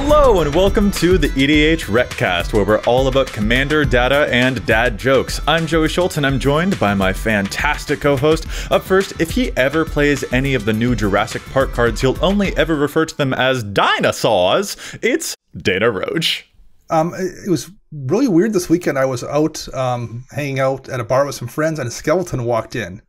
Hello and welcome to the EDHRECast, where we're all about Commander, data, and dad jokes. I'm Joey Schultz and I'm joined by my fantastic co-host. Up first, if he ever plays any of the new Jurassic Park cards, he'll only ever refer to them as dinosaurs. It's Dana Roach. It was really weird this weekend. I was out hanging out at a bar with some friends and a skeleton walked in.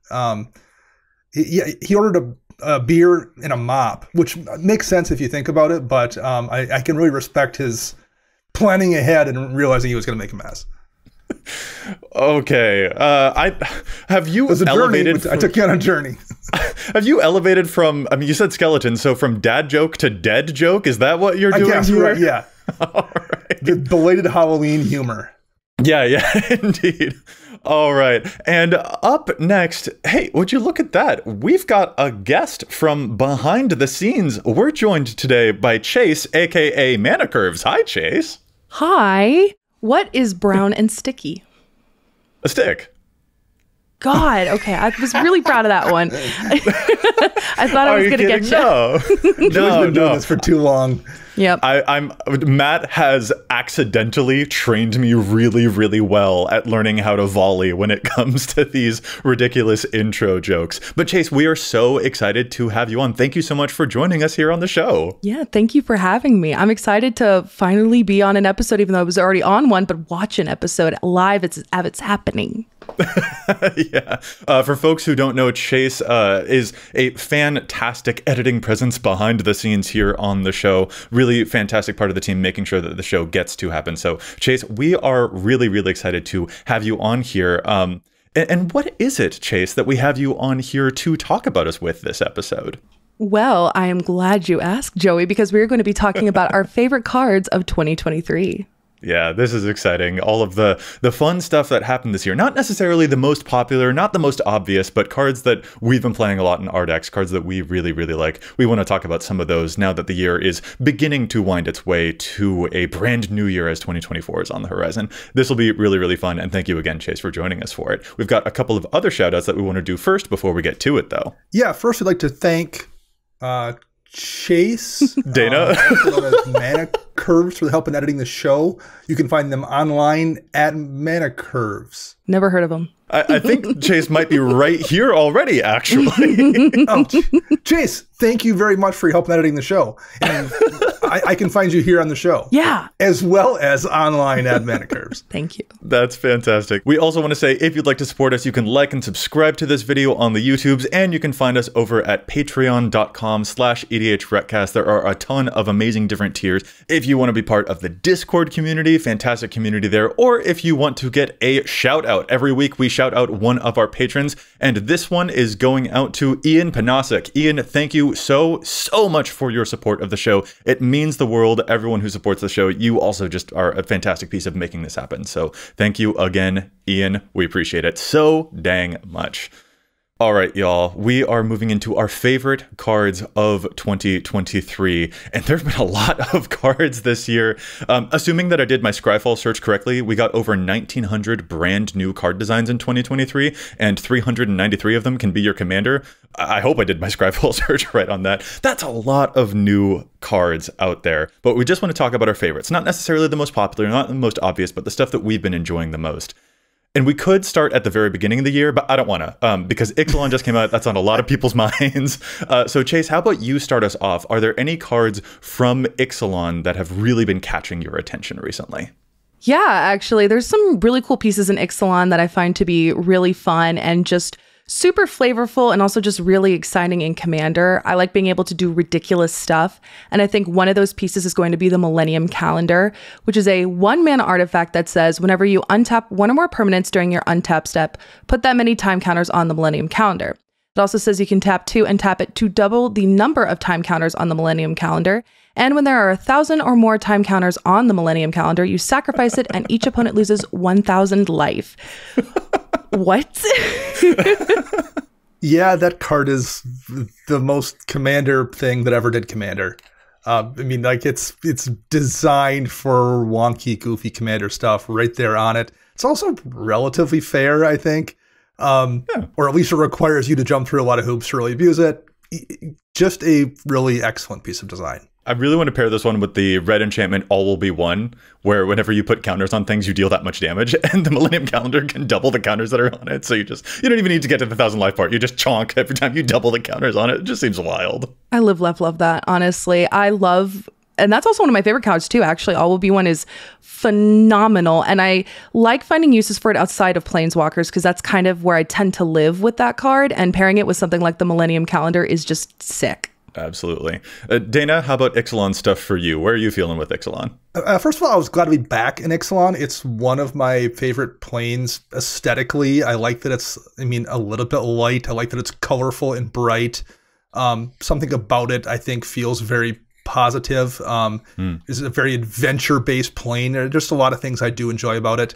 He ordered a beer and a mop, which makes sense if you think about it, but I can really respect his planning ahead and realizing he was going to make a mess. Okay. Have you elevated... I took you on a journey. Have you elevated from, I mean, you said skeleton, so from dad joke to dead joke? Is that what you're doing here? Right, yeah. All right. The belated Halloween humor. Yeah, indeed. All right. And up next, hey, would you look at that? We've got a guest from behind the scenes. We're joined today by Chase, aka ManaCurves. Hi, Chase. Hi. What is brown and sticky? A stick. God, okay. I was really proud of that one. I thought I was going to get you. No. Joey's been doing this for too long. Yep. Matt has accidentally trained me really, really well at learning how to volley when it comes to these ridiculous intro jokes. But Chase, we are so excited to have you on. Thank you so much for joining us here on the show. Yeah, thank you for having me. I'm excited to finally be on an episode, even though I was already on one, but watch an episode live as it's happening. Yeah. For folks who don't know, Chase is a fantastic editing presence behind the scenes here on the show. Really fantastic part of the team, making sure that the show gets to happen. So Chase, we are really, really excited to have you on here. And what is it, Chase, that we have you on here to talk about us with this episode? Well, I am glad you asked, Joey, because we're going to be talking about our favorite cards of 2023. Yeah, this is exciting. All of the fun stuff that happened this year. Not necessarily the most popular, not the most obvious, but cards that we've been playing a lot in our decks, cards that we really, really like. We want to talk about some of those now that the year is beginning to wind its way to a brand new year as 2024 is on the horizon. This will be really, really fun. And thank you again, Chase, for joining us for it. We've got a couple of other shout outs that we want to do first before we get to it, though. Yeah, first we'd like to thank Chase, Dana, ManaCurves for the help in editing the show. You can find them online at ManaCurves. Never heard of them. I think Chase might be right here already, actually. Chase, thank you very much for your help in editing the show. And I can find you here on the show. Yeah. As well as online at ManaCurves. Thank you. That's fantastic. We also want to say, if you'd like to support us, you can like and subscribe to this video on the YouTubes, and you can find us over at patreon.com/EDHRECast. There are a ton of amazing different tiers. If you want to be part of the Discord community, fantastic community there, or if you want to get a shout out. Every week we shout out one of our patrons, and this one is going out to Ian Panasic. Ian, thank you so much for your support of the show. It means the world. Everyone who supports the show, you also just are a fantastic piece of making this happen. So thank you again, Ian. We appreciate it so dang much. All right, y'all, we are moving into our favorite cards of 2023, and there have been a lot of cards this year. Assuming that I did my Scryfall search correctly, we got over 1,900 brand new card designs in 2023, and 393 of them can be your commander. I hope I did my Scryfall search right on that. That's a lot of new cards out there, but we just want to talk about our favorites. Not necessarily the most popular, not the most obvious, but the stuff that we've been enjoying the most. And we could start at the very beginning of the year, but I don't want to, because Ixalan just came out. That's on a lot of people's minds. So Chase, how about you start us off? Are there any cards from Ixalan that have really been catching your attention recently? Yeah, actually, there's some really cool pieces in Ixalan that I find to be really fun and just super flavorful and also just really exciting in Commander. I like being able to do ridiculous stuff. And I think one of those pieces is going to be the Millennium Calendar, which is a 1-mana artifact that says whenever you untap one or more permanents during your untap step, put that many time counters on the Millennium Calendar. It also says you can tap 2 and tap it to double the number of time counters on the Millennium Calendar. And when there are 1,000 or more time counters on the Millennium Calendar, you sacrifice it and each opponent loses 1,000 life. What? Yeah, that card is the most Commander thing that ever did Commander. I mean, like it's designed for wonky, goofy Commander stuff right there on it. It's also relatively fair, I think. Or at least it requires you to jump through a lot of hoops to really abuse it. Just a really excellent piece of design. I really want to pair this one with the red enchantment All Will Be One, where whenever you put counters on things, you deal that much damage, and the Millennium Calendar can double the counters that are on it. So you don't even need to get to the 1,000 life part. You just chonk every time you double the counters on it. It just seems wild. I love that, honestly. And that's also one of my favorite cards too, actually. All Will Be One is phenomenal. And I like finding uses for it outside of Planeswalkers, because that's kind of where I tend to live with that card. And pairing it with something like the Millennium Calendar is just sick. Absolutely. Dana, how about Ixalan stuff for you? Where are you feeling with Ixalan? First of all, I was glad to be back in Ixalan. It's one of my favorite planes aesthetically. I like that it's, a little bit light. I like that it's colorful and bright. Something about it, I think, feels very positive. It's a very adventure-based plane. There are just a lot of things I do enjoy about it.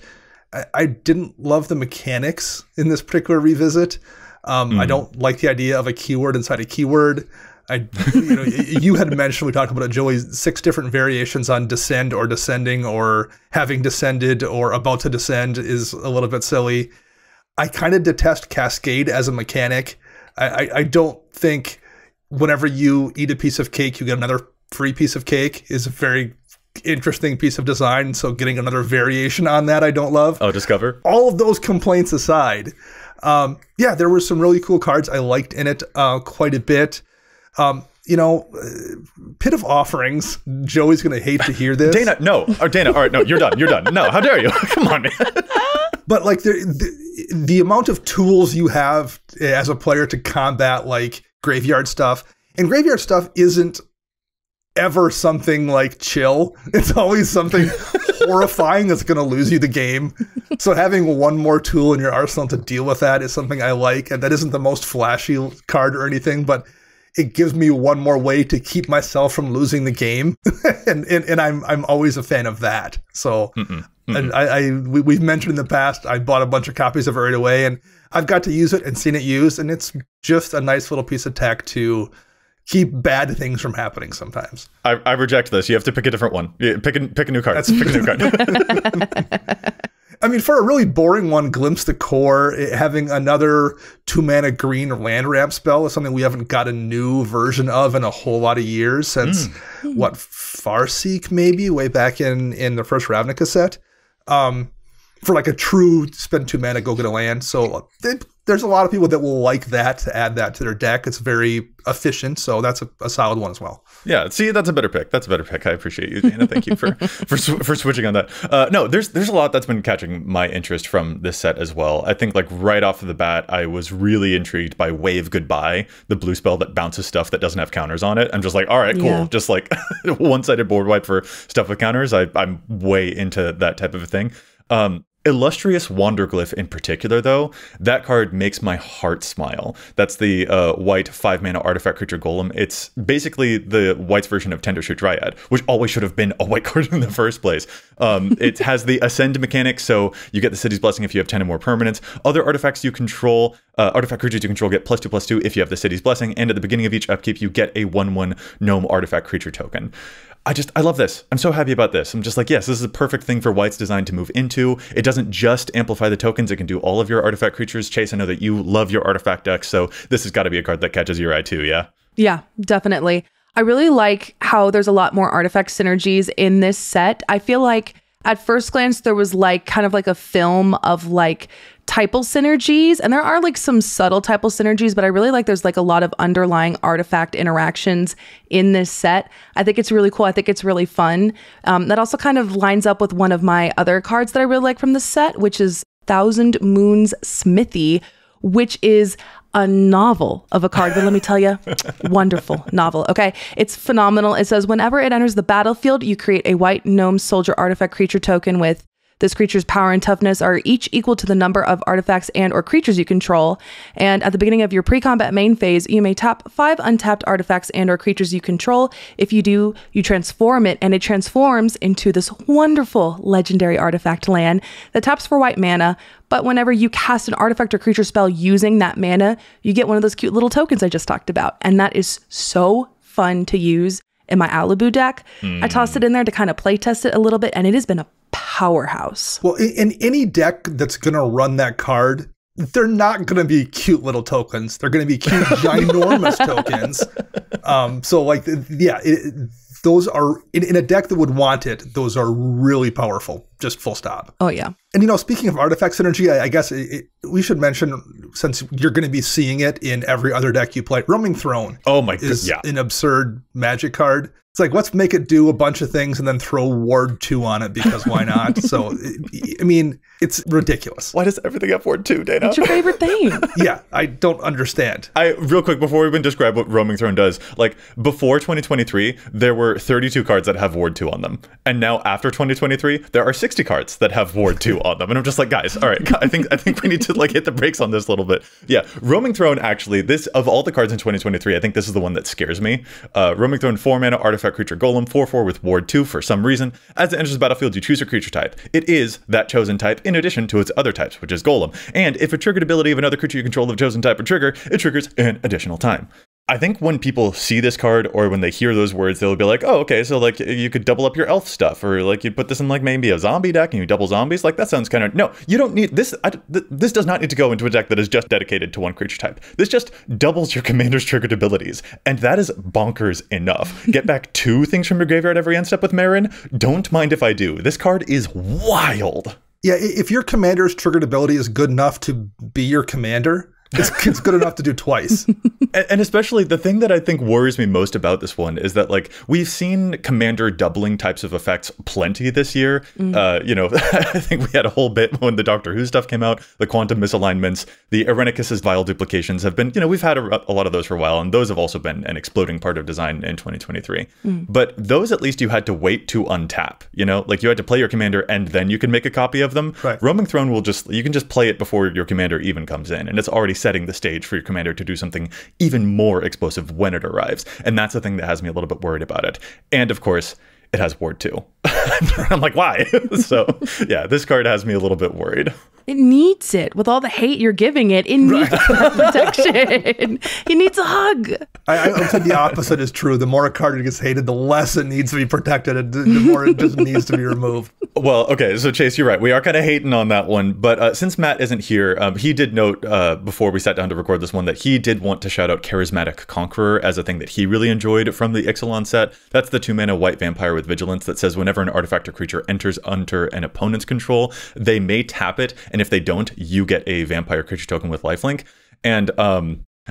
I didn't love the mechanics in this particular revisit. I don't like the idea of a keyword inside a keyword. You had mentioned, we talked about it, Joey, 6 different variations on descend or descending or having descended or about to descend is a little bit silly. I kind of detest Cascade as a mechanic. I don't think whenever you eat a piece of cake, you get another free piece of cake is a very interesting piece of design. So getting another variation on that, I don't love. Oh, Discover. All of those complaints aside, there were some really cool cards I liked in it quite a bit. Pit of Offerings. Joey's going to hate to hear this. Dana, no. Oh, Dana, all right, no, you're done. You're done. No, how dare you? Come on, man. But like the amount of tools you have as a player to combat like graveyard stuff, and graveyard stuff isn't ever something like chill. It's always something horrifying that's going to lose you the game. So having one more tool in your arsenal to deal with that is something I like, and that isn't the most flashy card or anything, but it gives me one more way to keep myself from losing the game, and I'm always a fan of that. So, and we've mentioned in the past, I bought a bunch of copies of it right away, and I've got to use it and seen it used, and it's just a nice little piece of tech to keep bad things from happening sometimes. I reject this. You have to pick a different one. Pick a new card. Pick a new card. For a really boring one, Glimpse the Core, having another 2-mana green land ramp spell is something we haven't got a new version of in a whole lot of years since, Farseek maybe, way back in the first Ravnica set. For like a true spend 2 mana, go get a land. So there's a lot of people that will like that, to add that to their deck. It's very efficient, so that's a solid one as well. Yeah, see, that's a better pick. I appreciate you, Dana. Thank you for switching on that. No, there's a lot that's been catching my interest from this set as well. I think like right off of the bat, I was really intrigued by Wave Goodbye, the blue spell that bounces stuff that doesn't have counters on it. I'm just like, all right, cool. Yeah. Just like one-sided board wipe for stuff with counters. I'm way into that type of a thing. Illustrious Wanderglyph in particular, though, that card makes my heart smile. That's the white 5-mana artifact creature golem. It's basically the white's version of Tendershoot Dryad, which always should have been a white card in the first place. It has the Ascend mechanic, so you get the City's Blessing if you have 10 or more permanents. Other artifacts you control, artifact creatures you control get +2/+2 if you have the City's Blessing, and at the beginning of each upkeep, you get a 1/1 gnome artifact creature token. I love this. I'm so happy about this. I'm just like, yes, this is a perfect thing for White's design to move into. It doesn't just amplify the tokens. It can do all of your artifact creatures. Chase, I know that you love your artifact deck, so this has got to be a card that catches your eye too, yeah? Yeah, definitely. I really like how there's a lot more artifact synergies in this set. I feel like at first glance, there was like kind of like a film of like typal synergies, and there are like some subtle typal synergies, but I really like there's like a lot of underlying artifact interactions in this set. I think it's really cool. I think it's really fun. That also kind of lines up with one of my other cards that I really like from the set, which is Thousand Moons Smithy, which is a novel of a card, but let me tell you, wonderful novel. Okay, it's phenomenal. It says whenever it enters the battlefield, you create a white gnome soldier artifact creature token with this creature's power and toughness are each equal to the number of artifacts and or creatures you control. And at the beginning of your pre-combat main phase, you may tap 5 untapped artifacts and or creatures you control. If you do, you transform it, and it transforms into this wonderful legendary artifact land that taps for white mana. But whenever you cast an artifact or creature spell using that mana, you get one of those cute little tokens I just talked about. And that is so fun to use in my Alibu deck. I tossed it in there to kind of play test it a little bit, and it has been a powerhouse. Well, in any deck that's going to run that card, they're not going to be cute little tokens. They're going to be cute, ginormous tokens. So like, yeah, the those are, in a deck that would want it, those are really powerful, just full stop. Oh, yeah. And, speaking of artifact synergy, I guess we should mention, since you're going to be seeing it in every other deck you play, Roaming Throne is an absurd Magic card. It's like, let's make it do a bunch of things and then throw Ward 2 on it because why not? So, I mean, it's ridiculous. Why does everything have Ward 2, Dana? What's your favorite thing? Yeah, I don't understand. Real quick, before we even describe what Roaming Throne does, like before 2023, there were 32 cards that have Ward 2 on them. And now after 2023, there are 60 cards that have Ward 2 on them. And I'm just like, guys, all right, I think we need to like hit the brakes on this a little bit. Yeah, Roaming Throne, actually, this, of all the cards in 2023, I think this is the one that scares me. Roaming Throne, 4 mana, artifact creature golem, 4/4 with Ward 2 for some reason. As it enters the battlefield, you choose a creature type. It is that chosen type in addition to its other types, which is golem. And if a triggered ability of another creature you control of a chosen type or trigger, it triggers an additional time. I think when people see this card or when they hear those words, they'll be like, oh, okay, so like you could double up your elf stuff, or like you put this in like maybe a zombie deck and you double zombies. Like that sounds kind of, no, you don't need this. This does not need to go into a deck that is just dedicated to one creature type. This just doubles your commander's triggered abilities. And that is bonkers enough. Get back 2 things from your graveyard every end step with Marin. Don't mind if I do. This card is wild. Yeah, if your commander's triggered ability is good enough to be your commander, it's good enough to do twice. And especially the thing that I think worries me most about this one is that like we've seen commander doubling types of effects plenty this year. I think we had a whole bit when the Doctor Who stuff came out, the quantum misalignments, the Irenicus's vile duplications have been, we've had a lot of those for a while, and those have also been an exploding part of design in 2023. But those at least you had to wait to untap, like you had to play your commander and then you can make a copy of them. Right. Roaming Throne you can just play it before your commander even comes in, and it's already setting the stage for your commander to do something even more explosive when it arrives. And that's the thing that has me a little bit worried about it. And of course, it has Ward 2. I'm like, why? So yeah, this card has me a little bit worried. It needs it. With all the hate you're giving it, it needs that protection. It needs a hug. I would say the opposite is true. The more a card gets hated, the less it needs to be protected, and the more it just needs to be removed. Well, okay, so Chase, you're right. We are kind of hating on that one. But since Matt isn't here, he did note before we sat down to record this one that he did want to shout out Charismatic Conqueror as a thing that he really enjoyed from the Ixalan set. That's the 2-mana white vampire with vigilance that says whenever an artifact or creature enters under an opponent's control, they may tap it, and if they don't, you get a vampire creature token with lifelink. And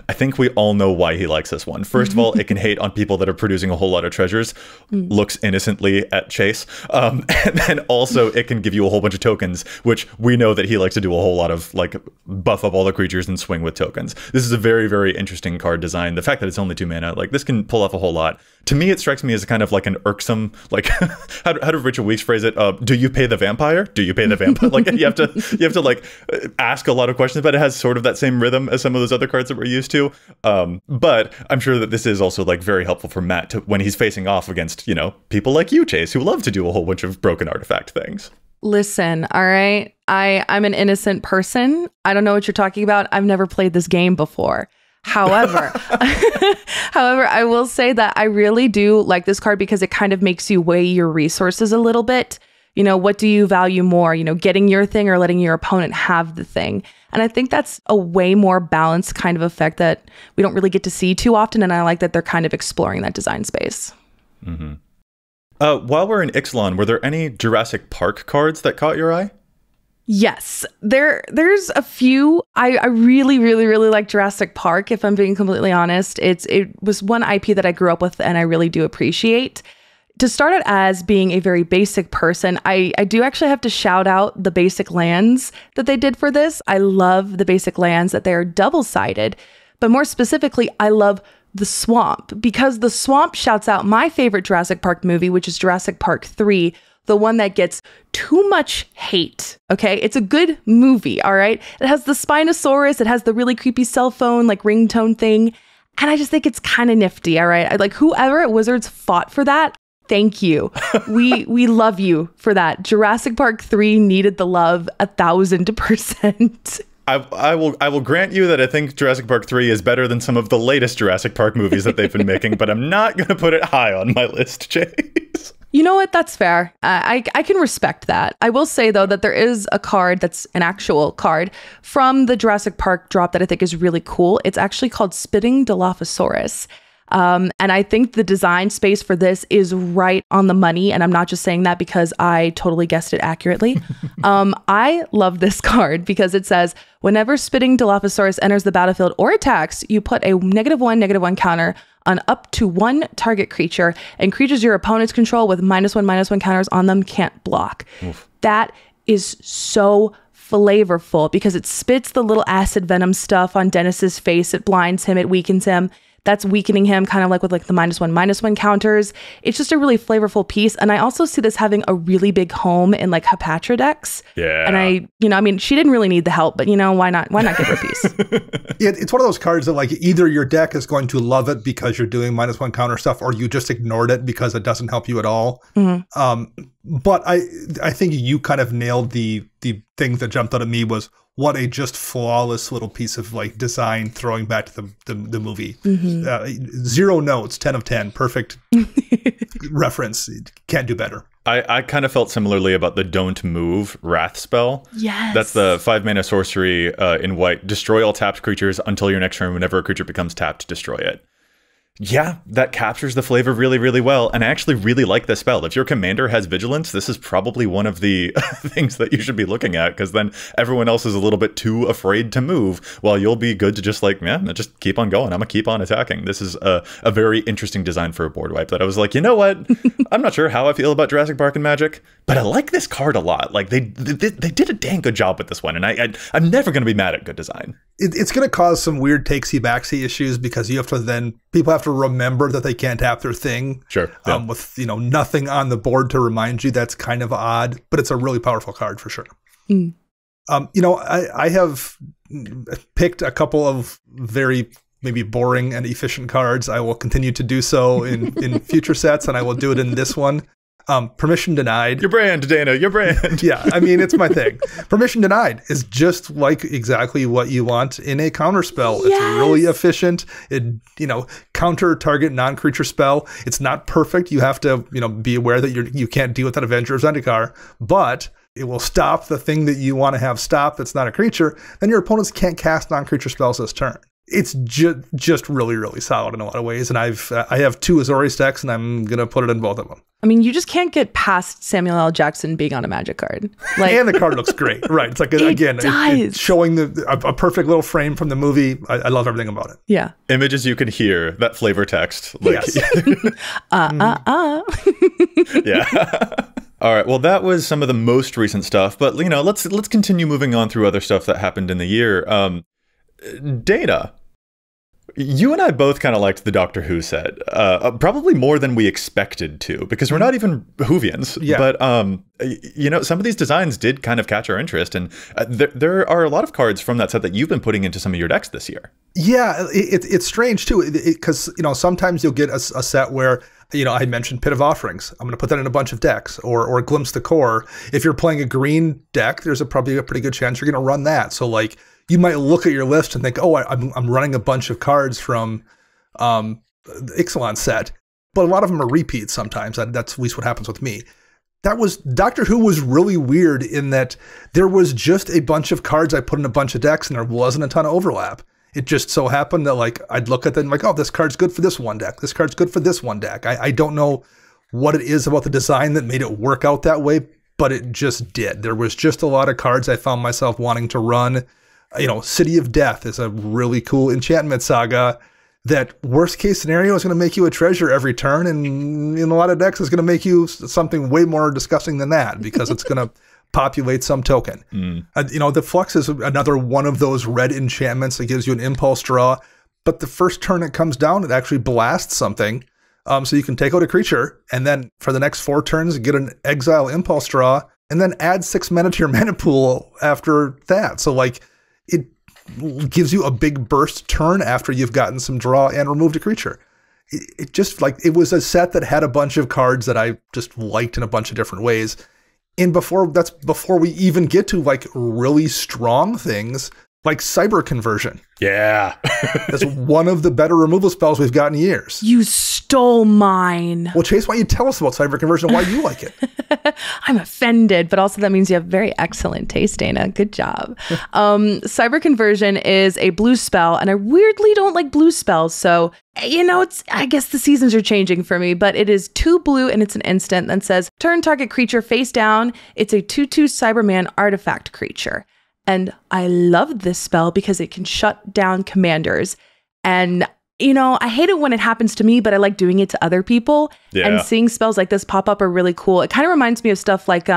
I think we all know why he likes this one. First of all, it can hate on people that are producing a whole lot of treasures, looks innocently at Chase. And then also it can give you a whole bunch of tokens, which we know that he likes to do a whole lot of, like buff up all the creatures and swing with tokens. This is a very, very interesting card design. The fact that it's only 2 mana, like this can pull off a whole lot. To me, it strikes me as kind of like an irksome, like how did Richard Weeks phrase it? Do you pay the vampire? Do you pay the vampire? Like you have to like ask a lot of questions, but it has sort of that same rhythm as some of those other cards that we're used to. But I'm sure that this is also like very helpful for Matt when he's facing off against, people like you, Chase, who love to do a whole bunch of broken artifact things. Listen, all right, I'm an innocent person. I don't know what you're talking about. I've never played this game before. However, I will say that I really do like this card because it kind of makes you weigh your resources a little bit. What do you value more, getting your thing or letting your opponent have the thing? And I think that's a way more balanced kind of effect that we don't really get to see too often. And I like that they're kind of exploring that design space. Mm-hmm. While we're in Ixalan, were there any Jurassic Park cards that caught your eye? Yes, there's a few. I really, really, really like Jurassic Park, if I'm being completely honest. It was one IP that I grew up with and I really do appreciate. To start out as being a very basic person, I do actually have to shout out the basic lands that they did for this. I love the basic lands that they are double-sided, but more specifically, I love the swamp because the swamp shouts out my favorite Jurassic Park movie, which is Jurassic Park 3, the one that gets too much hate, okay? It's a good movie, all right? It has the Spinosaurus, it has the really creepy cell phone, like ringtone thing, and I just think it's kind of nifty, all right? Like whoever at Wizards fought for that, thank you. We love you for that. Jurassic Park 3 needed the love 1,000%. I will grant you that I think Jurassic Park 3 is better than some of the latest Jurassic Park movies that they've been making, but I'm not going to put it high on my list, Chase. You know what? That's fair. I can respect that. I will say, though, that there is a card that's an actual card from the Jurassic Park drop that I think is really cool. It's actually called Spitting Dilophosaurus. And I think the design space for this is right on the money. And I'm not just saying that because I totally guessed it accurately. I love this card because it says, whenever Spitting Dilophosaurus enters the battlefield or attacks, you put a -1/-1 counter on up to one target creature, and creatures your opponents control with -1/-1 counters on them can't block. Oof. That is so flavorful because it spits the little acid venom stuff on Dennis's face. It blinds him, it weakens him. That's weakening him kind of like with like the -1/-1 counters. It's just a really flavorful piece. And I also see this having a really big home in like Hapatra decks. Yeah. And I mean, she didn't really need the help, but why not give her a piece? Yeah, it's one of those cards that like either your deck is going to love it because you're doing -1 counter stuff, or you just ignored it because it doesn't help you at all. Mm-hmm. But I think you kind of nailed the thing that jumped out at me was what a just flawless little piece of like design throwing back to the movie. Mm-hmm. 0 notes, 10 of 10, perfect reference. Can't do better. I kind of felt similarly about the Don't Move Wrath spell. Yes. That's the 5-mana sorcery in white. Destroy all tapped creatures until your next turn. Whenever a creature becomes tapped, destroy it. Yeah, that captures the flavor really, really well. And I actually really like this spell. If your commander has vigilance, this is probably one of the things that you should be looking at, because then everyone else is a little bit too afraid to move, while you'll be good to just like, yeah, just keep on going. I'm going to keep on attacking. This is a very interesting design for a board wipe that I was like, you know what? I'm not sure how I feel about Jurassic Park and Magic, but I like this card a lot. Like they did a dang good job with this one. And I'm never going to be mad at good design. It's going to cause some weird takesy-backsy issues because you have to people have to remember that they can't tap their thing. Sure. Yeah. With nothing on the board to remind you. That's kind of odd, but it's a really powerful card for sure. Mm. I have picked a couple of very maybe boring and efficient cards. I will continue to do so in future sets, and I will do it in this one. Permission denied. Your brand, Dana, your brand. Yeah, I mean, it's my thing. Permission denied is just like exactly what you want in a counter spell. Yes. It's really efficient. It, counter target non-creature spell. It's not perfect. You have to, be aware that you can't deal with that Avenger of Zendikar, but it will stop the thing that you want to have stop that's not a creature. Then your opponents can't cast non-creature spells this turn. It's just really, really solid in a lot of ways. And I have 2 Azorius decks, and I'm going to put it in both of them. I mean, you just can't get past Samuel L. Jackson being on a Magic card. And the card looks great. Right. It's like, it's showing a perfect little frame from the movie. I love everything about it. Yeah. Images you can hear, that flavor text. Yes. Yeah. All right. Well, that was some of the most recent stuff. But, let's continue moving on through other stuff that happened in the year. Dana, you and I both kind of liked the Doctor Who set, probably more than we expected to, because we're not even Whovians. Yeah. But, some of these designs did kind of catch our interest. And there are a lot of cards from that set that you've been putting into some of your decks this year. Yeah, it's strange, too, because, sometimes you'll get a set where, I mentioned Pit of Offerings. I'm going to put that in a bunch of decks, or Glimpse the Core. If you're playing a green deck, there's probably a pretty good chance you're going to run that. So, like, you might look at your list and think, oh, I'm running a bunch of cards from the Ixalan set, but a lot of them are repeats sometimes. That's at least what happens with me. Doctor Who was really weird in that there was just a bunch of cards I put in a bunch of decks, and there wasn't a ton of overlap. It just so happened that like I'd look at them like, oh, this card's good for this one deck. This card's good for this one deck. I don't know what it is about the design that made it work out that way, but it just did. There was just a lot of cards I found myself wanting to run. City of Death is a really cool enchantment saga that worst case scenario is going to make you a treasure every turn. And in a lot of decks, it's going to make you something way more disgusting than that because it's going to populate some token. The Flux is another one of those red enchantments that gives you an impulse draw. But the first turn it comes down, it actually blasts something. So you can take out a creature and then for the next 4 turns, get an exile impulse draw and then add 6 mana to your mana pool after that. So like, it gives you a big burst turn after you've gotten some draw and removed a creature. It just like, it was a set that had a bunch of cards that I just liked in a bunch of different ways. And before we even get to like really strong things like Cyber Conversion. Yeah. That's one of the better removal spells we've got in years. You stole mine. Well, Chase, why don't you tell us about Cyber Conversion and why you like it? I'm offended, but also that means you have very excellent taste, Dana. Good job. Cyber Conversion is a blue spell, and I weirdly don't like blue spells. So, I guess the seasons are changing for me, but it is 2 blue and it's an instant that says, turn target creature face down. It's a 2/2 Cyberman artifact creature. And I love this spell because it can shut down commanders. And, I hate it when it happens to me, but I like doing it to other people. Yeah. And seeing spells like this pop up are really cool. It kind of reminds me of stuff like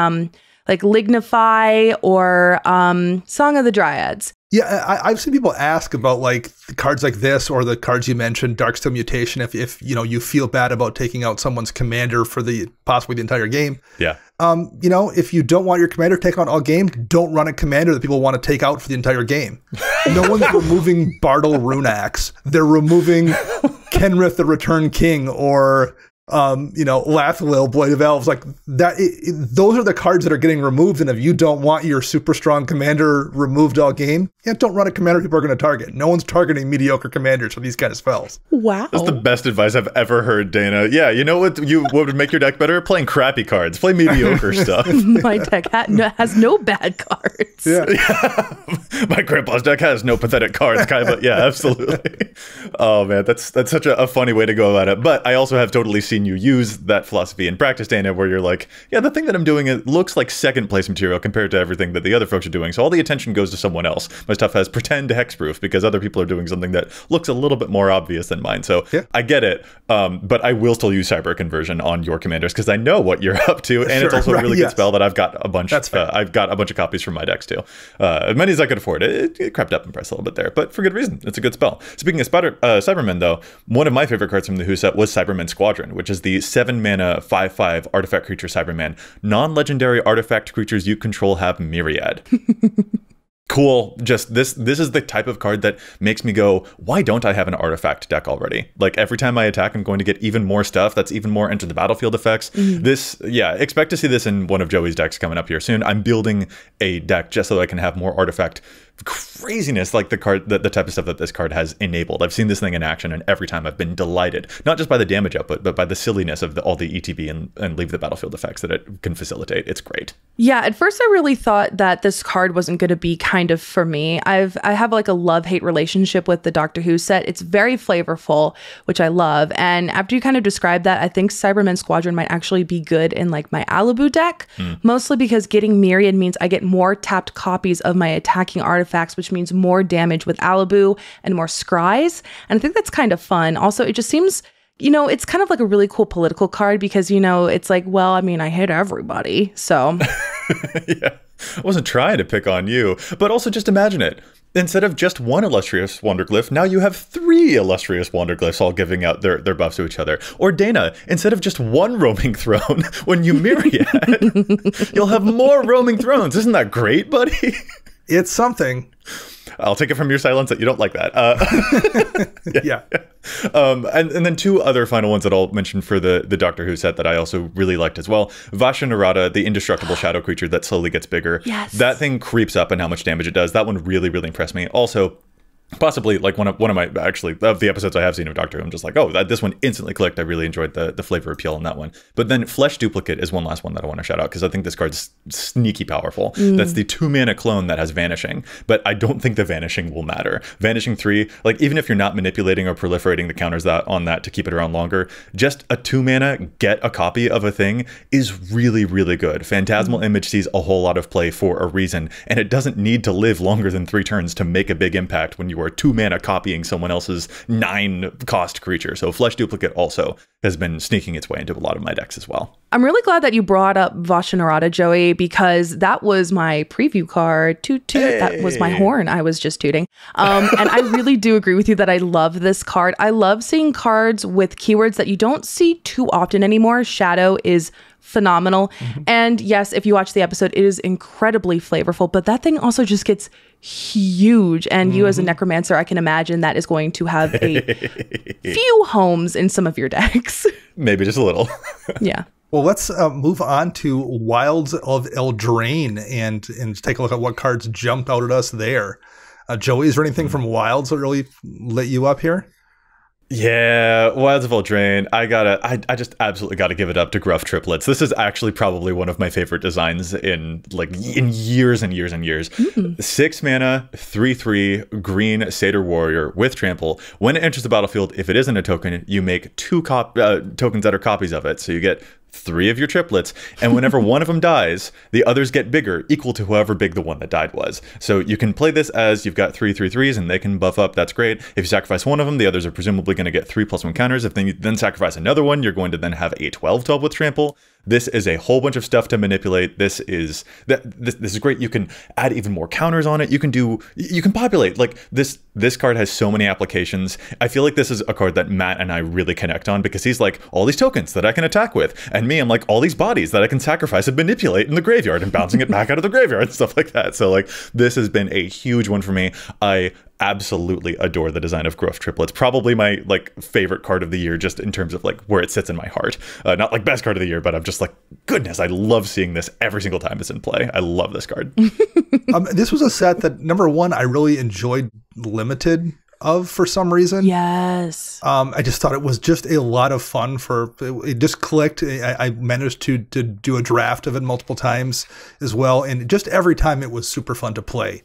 Lignify or Song of the Dryads. Yeah, I've seen people ask about like cards like this or the cards you mentioned, Darksteel Mutation, if you feel bad about taking out someone's commander for possibly the entire game. Yeah. If you don't want your commander taken out all game, don't run a commander that people want to take out for the entire game. No one's removing Bartle Runax. They're removing Kenrith the Return King or Lathlil, Blade of Elves, like that. Those are the cards that are getting removed. And if you don't want your super strong commander removed all game, don't run a commander people are going to target. No one's targeting mediocre commanders for these kind of spells. Wow. That's the best advice I've ever heard, Dana. Yeah, you know what would make your deck better? Playing crappy cards. Play mediocre stuff. My deck has no bad cards. Yeah. My grandpa's deck has no pathetic cards, kind of. Yeah, absolutely. Oh, man, that's such a funny way to go about it. But I also have totally seen you use that philosophy in practice, Dana, where you're like, yeah, the thing that I'm doing, it looks like second place material compared to everything that the other folks are doing. So all the attention goes to someone else. My stuff has pretend hexproof because other people are doing something that looks a little bit more obvious than mine. So yeah. I get it. But I will still use Cyber Conversion on your commanders because I know what you're up to. And it's also a really good spell that I've got a bunch. I've got a bunch of copies from my decks too. As many as I could afford. It crept up in price a little bit there, but for good reason. It's a good spell. Speaking of Cybermen, though, one of my favorite cards from the Who set was Cybermen Squadron, which is the 7 mana 5/5 artifact creature Cyberman. Non-legendary artifact creatures you control have Myriad. Cool. Just this is the type of card that makes me go, why don't I have an artifact deck already? Like every time I attack, I'm going to get even more stuff. That's even more enter the battlefield effects. Expect to see this in one of Joey's decks coming up here soon. I'm building a deck just so I can have more artifact craziness, like the type of stuff that this card has enabled. I've seen this thing in action, and every time I've been delighted, not just by the damage output, but by the silliness of all the ETB and leave the battlefield effects that it can facilitate. It's great. Yeah, at first I really thought that this card wasn't going to be kind of for me. I have like a love-hate relationship with the Doctor Who set. It's very flavorful, which I love. And after you kind of described that, I think Cybermen Squadron might actually be good in like my Alabu deck, mostly because getting Myriad means I get more tapped copies of my attacking artifacts, which means more damage with Alabu and more scries. And I think that's kind of fun. Also, it just seems, it's kind of like a really cool political card because, it's like, well, I mean, I hate everybody. So yeah, I wasn't trying to pick on you, but also just imagine it. Instead of just one illustrious Wanderglyph, now you have 3 illustrious Wanderglyphs all giving out their buffs to each other. Or Dana, instead of just one roaming throne, when you Myriad, you'll have more roaming thrones. Isn't that great, buddy? It's something. I'll take it from your silence that you don't like that. Yeah. And then 2 other final ones that I'll mention for the Doctor Who set that I also really liked as well. Vasha Narada, the indestructible shadow creature that slowly gets bigger. Yes. That thing creeps up in how much damage it does. That one really, really impressed me. Also, possibly like one of my actually of the episodes I have seen of Doctor Who, I'm just like, oh, this one instantly clicked. I really enjoyed the flavor appeal in that one. But then Flesh Duplicate is one last one that I want to shout out because I think this card's sneaky powerful. That's the 2 mana clone that has Vanishing, but I don't think the Vanishing will matter. Vanishing 3, like even if you're not manipulating or proliferating the counters on that to keep it around longer, just a 2 mana get a copy of a thing is really, really good. Phantasmal Image sees a whole lot of play for a reason, and it doesn't need to live longer than 3 turns to make a big impact when you are 2 mana copying someone else's 9 cost creature. So Flesh Duplicate also has been sneaking its way into a lot of my decks as well. I'm really glad that you brought up Vasha Narada, Joey, because that was my preview card. Toot toot. Hey. That was my horn I was just tooting. And I really do agree with you that I love this card. I love seeing cards with keywords that you don't see too often anymore. Shadow is phenomenal. And yes, if you watch the episode, it is incredibly flavorful, but that thing also just gets huge. And you as a necromancer, I can imagine that is going to have a few homes in some of your decks. Maybe just a little. Yeah. Well, let's move on to Wilds of Eldraine and take a look at what cards jump out at us there. Joey, is there anything from Wilds that really lit you up here? Yeah, Wilds of Eldraine. I just absolutely gotta give it up to Gruff Triplets. This is actually probably one of my favorite designs in years and years and years. 6 mana, 3/3 green Satyr Warrior with trample. When it enters the battlefield, if it isn't a token, you make 2 tokens that are copies of it. So you get 3 of your triplets, and whenever one of them dies, the others get bigger, equal to however big the one that died was. So you can play this as you've got 3/3/3s, and they can buff up. That's great. If you sacrifice one of them, the others are presumably going to get 3+1 counters. If you then sacrifice another one, you're going to then have a 12/12 with trample. This is a whole bunch of stuff to manipulate. This is great. You can add even more counters on it. You can populate. Like this card has so many applications. I feel like this is a card that Matt and I really connect on, because he's like, all these tokens that I can attack with, and me, I'm like, all these bodies that I can sacrifice and manipulate in the graveyard and bouncing it back out of the graveyard and stuff like that. So like, this has been a huge one for me. I absolutely adore the design of Gruff Triplets. Probably my favorite card of the year, just in terms of where it sits in my heart. Not like best card of the year, but I'm just like, goodness, I love seeing this every single time it's in play. I love this card. This was a set that, number one, I really enjoyed limited of for some reason. Yes. I just thought it was just a lot of fun. It just clicked. I managed to do a draft of it multiple times as well, and just every time it was super fun to play.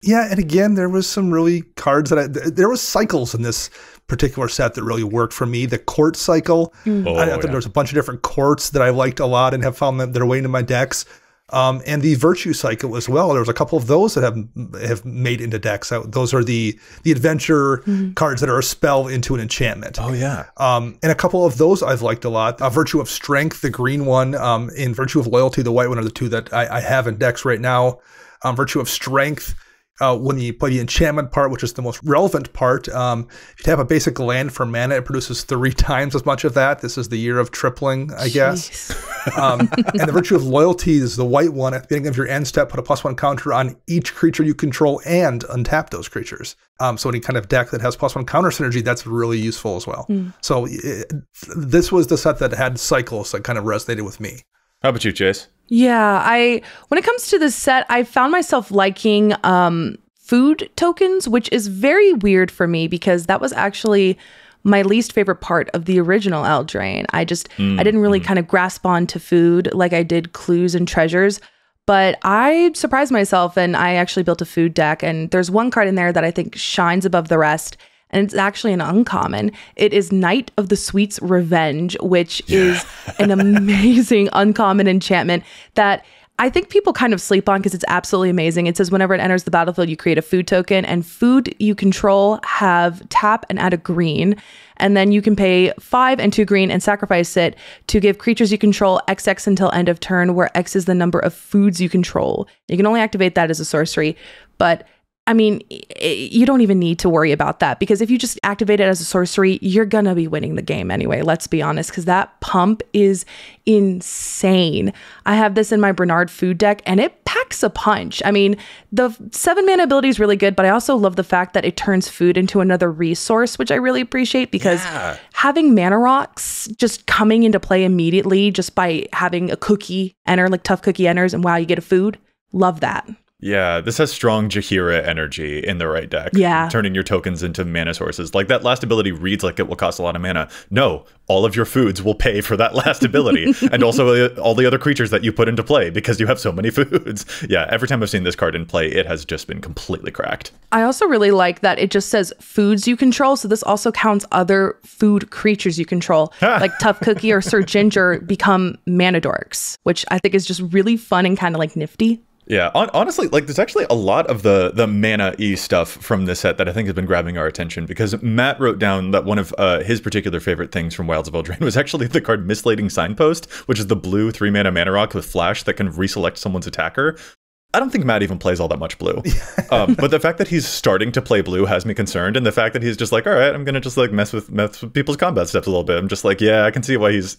Yeah, and again, there was some really cards there was cycles in this particular set that really worked for me. The court cycle, I thought there was a bunch of different courts that I liked a lot and have found their way into my decks. And the virtue cycle as well. There was a couple of those that have made into decks. Those are the adventure cards that are a spell into an enchantment. Oh yeah. And a couple of those I've liked a lot. Virtue of Strength, the green one, and Virtue of Loyalty, the white one, are the two that I have in decks right now. Virtue of Strength. When you play the enchantment part, which is the most relevant part, if you tap a basic land for mana, it produces 3 times as much of that. This is the year of tripling, I guess. And the Virtue of Loyalty is the white one. At the beginning of your end step, put a +1 counter on each creature you control and untap those creatures. So any kind of deck that has +1 counter synergy, that's really useful as well. So this was the set that had cycles that kind of resonated with me. How about you, Chase? Yeah, when it comes to this set, I found myself liking food tokens, which is very weird for me because that was actually my least favorite part of the original Eldraine. I didn't really kind of grasp on to food like I did clues and treasures, but I surprised myself and I actually built a food deck, and there's one card in there that I think shines above the rest. And it's actually an uncommon. It is Knight of the Sweet's Revenge, which is an amazing uncommon enchantment that I think people kind of sleep on because it's absolutely amazing. It says whenever it enters the battlefield, you create a food token, and food you control have tap and add a green. And then you can pay 5 and 2 green and sacrifice it to give creatures you control XX until end of turn, where X is the number of foods you control. You can only activate that as a sorcery, but I mean, you don't even need to worry about that, because if you just activate it as a sorcery, you're going to be winning the game anyway. Let's be honest, because that pump is insane. I have this in my Bernard food deck and it packs a punch. I mean, the 7 mana ability is really good, but I also love the fact that it turns food into another resource, which I really appreciate, because having mana rocks just coming into play immediately just by having a cookie enter, like tough cookie enters, and wow, you get a food. Love that. Yeah, this has strong Jaheira energy in the right deck. Yeah. Turning your tokens into mana sources. Like, that last ability reads like it will cost a lot of mana. No, all of your foods will pay for that last ability. And also all the other creatures that you put into play because you have so many foods. Yeah, every time I've seen this card in play, it has just been completely cracked. I also really like that it just says foods you control. So this also counts other food creatures you control. Like Tough Cookie or Sir Ginger become mana dorks, which I think is just really fun and kind of like nifty. Yeah, honestly, like, there's actually a lot of the mana-y stuff from this set that I think has been grabbing our attention, because Matt wrote down that one of his particular favorite things from Wilds of Eldraine was actually the card Misleading Signpost, which is the blue 3-mana mana rock with flash that can reselect someone's attacker. I don't think Matt even plays all that much blue. But the fact that he's starting to play blue has me concerned, and the fact that he's just like, all right, I'm gonna just like mess with people's combat steps a little bit. I'm just like, yeah, I can see why he's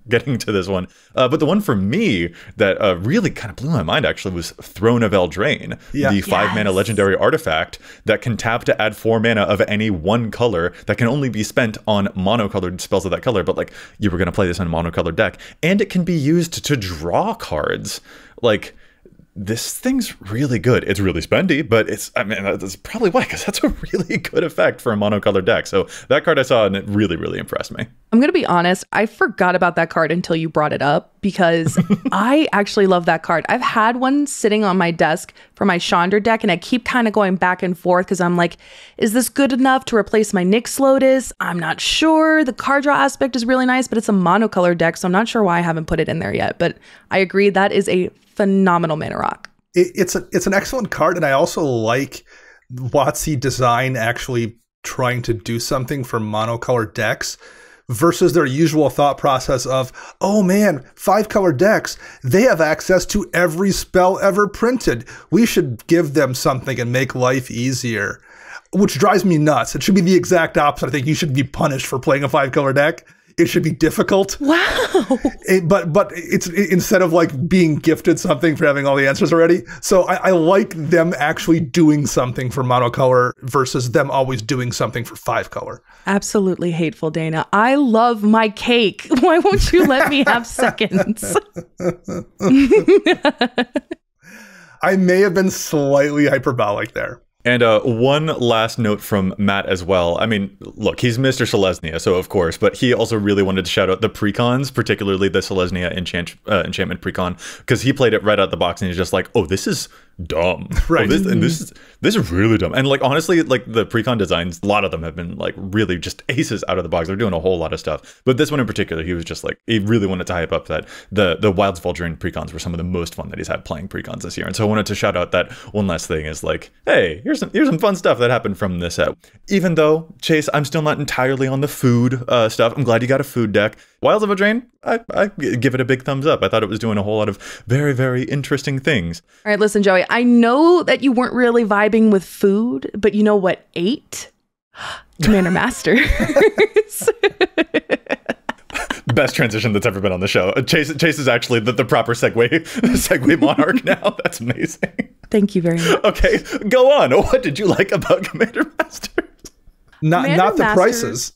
getting to this one. But the one for me that really kind of blew my mind actually was Throne of Eldraine, the 5-mana legendary artifact that can tap to add 4 mana of any one color that can only be spent on monocolored spells of that color. But like, you were gonna play this on a monocolored deck, and it can be used to draw cards. Like, this thing's really good. It's really spendy, but that's probably why, because that's a really good effect for a monocolored deck. So that card I saw and it really, really impressed me. I'm going to be honest, I forgot about that card until you brought it up because I actually love that card. I've had one sitting on my desk for my Chandra deck, and I keep kind of going back and forth because I'm like, is this good enough to replace my Nyx Lotus? I'm not sure. The card draw aspect is really nice, but it's a monocolored deck, so I'm not sure why I haven't put it in there yet. But I agree, that is a phenomenal mana rock. It's an excellent card, and I also like WotC design actually trying to do something for monocolored decks versus their usual thought process of, oh man, 5-color decks, they have access to every spell ever printed. We should give them something and make life easier, which drives me nuts. It should be the exact opposite. I think you should be punished for playing a 5-color deck. It should be difficult. Wow. But it's instead of like being gifted something for having all the answers already. So I like them actually doing something for monocolor versus them always doing something for 5-color. Absolutely hateful, Dana. I love my cake. Why won't you let me have seconds? I may have been slightly hyperbolic there. And one last note from Matt as well. I mean, look, he's Mr. Selesnya, so of course, but he also really wanted to shout out the precons, particularly the Selesnya enchantment precon, because he played it right out the box and he's just like, oh, this is dumb. Right. Oh, this is really dumb. And like, honestly, like the precon designs, a lot of them have been like really just aces out of the box. They're doing a whole lot of stuff. But this one in particular, he was just like, he really wanted to hype up that the Wilds Vulture precons were some of the most fun that he's had playing precons this year. And so I wanted to shout out that one last thing is like, hey, here's some fun stuff that happened from this set. Even though, Chase, I'm still not entirely on the food stuff. I'm glad you got a food deck. Wilds of Eldraine, I give it a big thumbs up. I thought it was doing a whole lot of very, very interesting things. All right, listen, Joey, I know that you weren't really vibing with food, but you know what ate? Commander Masters. Best transition that's ever been on the show. Chase is actually the proper segue monarch now. That's amazing. Thank you very much. Okay, go on. What did you like about Commander Masters? Not the prices.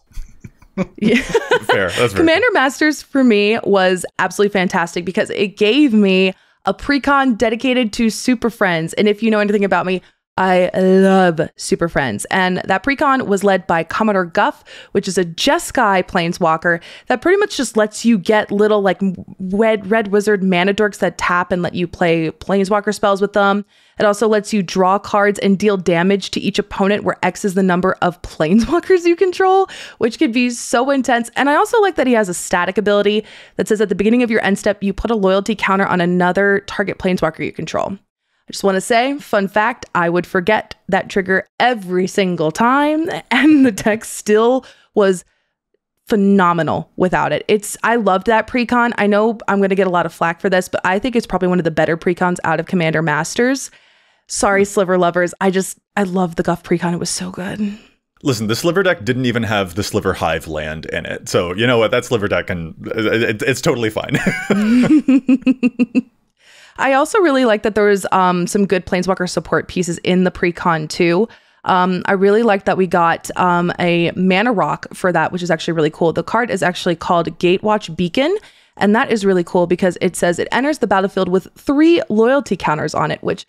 Yeah. Fair. That's Commander Masters for me was absolutely fantastic because it gave me a precon dedicated to Super Friends. And if you know anything about me, I love Super Friends. And that precon was led by Commodore Guff, which is a Jeskai planeswalker that pretty much just lets you get little like red wizard mana dorks that tap and let you play planeswalker spells with them. It also lets you draw cards and deal damage to each opponent, where X is the number of planeswalkers you control, which could be so intense. And I also like that he has a static ability that says at the beginning of your end step, you put a loyalty counter on another target planeswalker you control. I just want to say, fun fact, I would forget that trigger every single time, and the deck still was phenomenal without it. I loved that precon. I know I'm going to get a lot of flack for this, but I think it's probably one of the better precons out of Commander Masters. Sorry, Sliver lovers. I love the Guff precon. It was so good. Listen, the Sliver deck didn't even have the Sliver Hive land in it. So, you know what? That Sliver deck, it's totally fine. I also really like that there was some good Planeswalker support pieces in the precon too. I really like that we got a mana rock for that, which is actually really cool. The card is actually called Gatewatch Beacon, and that is really cool because it says it enters the battlefield with 3 loyalty counters on it, which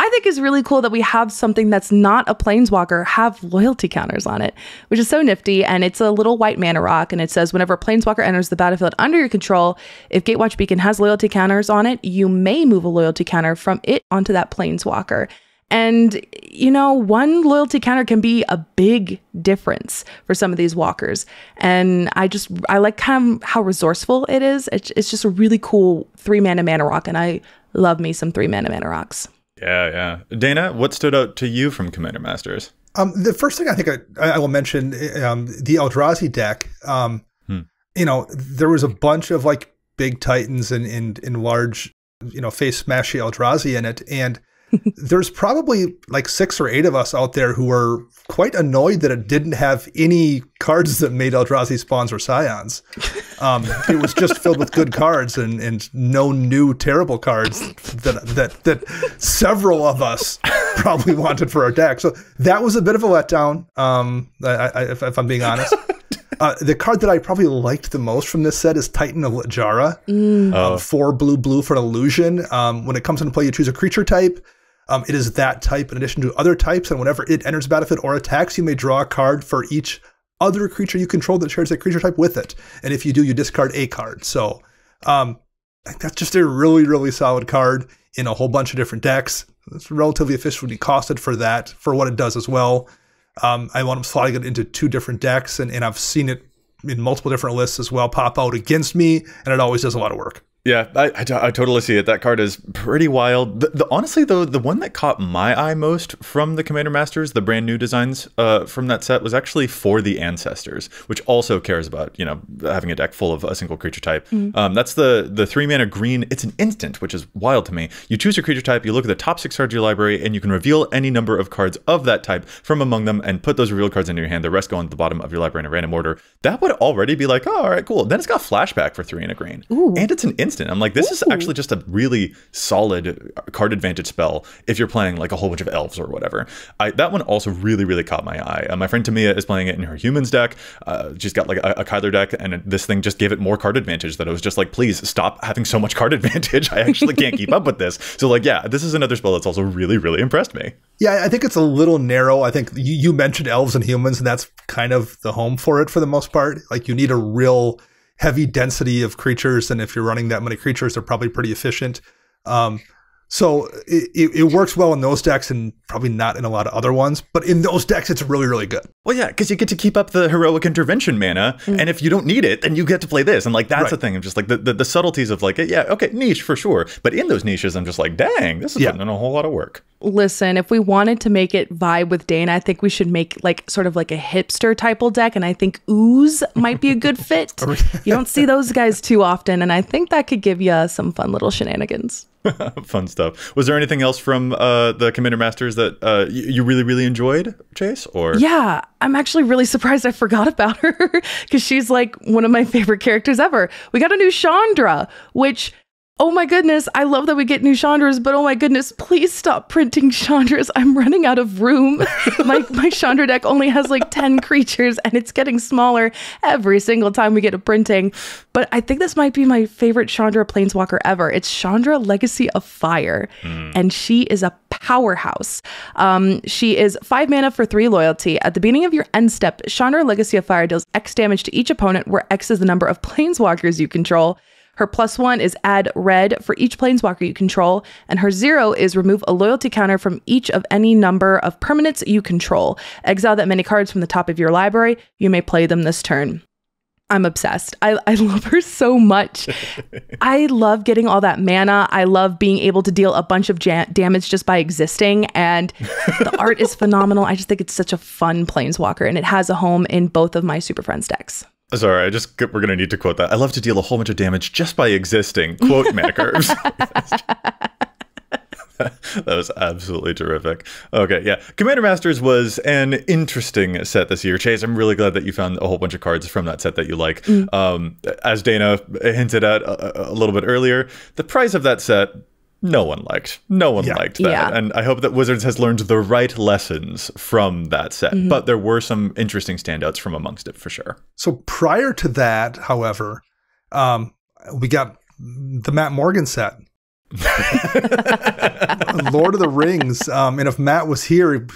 I think is really cool that we have something that's not a planeswalker have loyalty counters on it, which is so nifty. And it's a little white mana rock. And it says whenever a planeswalker enters the battlefield under your control, if Gatewatch Beacon has loyalty counters on it, you may move a loyalty counter from it onto that planeswalker. And, you know, one loyalty counter can be a big difference for some of these walkers. And I like kind of how resourceful it is. It's just a really cool 3 mana rock. And I love me some 3 mana rocks. Yeah. Dana, what stood out to you from Commander Masters? The first thing I think I will mention, the Eldrazi deck. You know, there was a bunch of like big titans and large, you know, face smashy Eldrazi in it, and there's probably like 6 or 8 of us out there who were quite annoyed that it didn't have any cards that made Eldrazi spawns or scions. It was just filled with good cards and no new terrible cards that several of us probably wanted for our deck. So that was a bit of a letdown, if I'm being honest. The card that I probably liked the most from this set is Titan of Littjara. 4 blue for an illusion. When it comes into play, you choose a creature type. It is that type in addition to other types, and whenever it enters the battlefield or attacks, you may draw a card for each other creature you control that shares that creature type with it. And if you do, you discard a card. So that's just a really, really solid card in a whole bunch of different decks. It's relatively efficiently costed for that, for what it does as well. I want to slide it into 2 different decks, and I've seen it in multiple different lists as well pop out against me, and it always does a lot of work. Yeah, I totally see it. That card is pretty wild. Honestly, though, the one that caught my eye most from the Commander Masters, the brand new designs from that set, was actually for the Ancestors, which also cares about, having a deck full of a single creature type. That's the 3-mana green. It's an instant, which is wild to me. You choose your creature type, you look at the top 6 cards of your library, and you can reveal any number of cards of that type from among them and put those revealed cards into your hand. The rest go on the bottom of your library in a random order. That would already be like, oh, all right, cool. Then it's got flashback for 3 and a green. Ooh. And it's an instant. I'm like, this is actually just a really solid card advantage spell if you're playing like a whole bunch of elves or whatever. That one also really, really caught my eye. My friend Tamia is playing it in her humans deck. She's got like a Kyler deck, and this thing just gave it more card advantage that I was just like, please stop having so much card advantage. I actually can't keep up with this. So like, yeah, this is another spell that's also really, really impressed me. Yeah, I think it's a little narrow. I think you mentioned elves and humans, and that's kind of the home for it for the most part. Like, you need a real heavy density of creatures, and if you're running that many creatures, they're probably pretty efficient. So it works well in those decks and probably not in a lot of other ones. But in those decks, it's really, really good. Well, yeah, because you get to keep up the heroic intervention mana. And if you don't need it, then you get to play this. And like, that's the thing. I'm just like the subtleties of like, yeah, okay, niche for sure. But in those niches, I'm just like, dang, this is putting in a whole lot of work. Listen, if we wanted to make it vibe with Dana, I think we should make like sort of like a hipster type of deck. And I think Ooze might be a good fit. You don't see those guys too often. And I think that could give you some fun little shenanigans. Fun stuff. Was there anything else from the Commander Masters that you really, really enjoyed, Chase? Or yeah, I'm actually really surprised I forgot about her because she's like one of my favorite characters ever. We got a new Chandra, which, oh my goodness, I love that we get new Chandras, but oh my goodness, please stop printing Chandras. I'm running out of room. My Chandra deck only has like 10 creatures, and it's getting smaller every single time we get a printing. But I think this might be my favorite Chandra Planeswalker ever. It's Chandra Legacy of Fire, and she is a powerhouse. She is 5 mana for 3 loyalty. At the beginning of your end step, Chandra Legacy of Fire deals X damage to each opponent, where X is the number of Planeswalkers you control. Her +1 is add red for each planeswalker you control, and her 0 is remove a loyalty counter from each of any number of permanents you control. Exile that many cards from the top of your library. You may play them this turn. I'm obsessed. I love her so much. I love getting all that mana. I love being able to deal a bunch of damage just by existing, and the art is phenomenal. I just think it's such a fun planeswalker, and it has a home in both of my Super Friends decks. Sorry, we're going to need to quote that. I love to deal a whole bunch of damage just by existing. Quote ManaCurves. That was absolutely terrific. Okay, yeah. Commander Masters was an interesting set this year. Chase, I'm really glad that you found a whole bunch of cards from that set that you like. As Dana hinted at a little bit earlier, the price of that set, no one liked. No one liked that. Yeah. And I hope that Wizards has learned the right lessons from that set. But there were some interesting standouts from amongst it for sure. So prior to that, however, we got the Matt Morgan set. Lord of the Rings. And if Matt was here,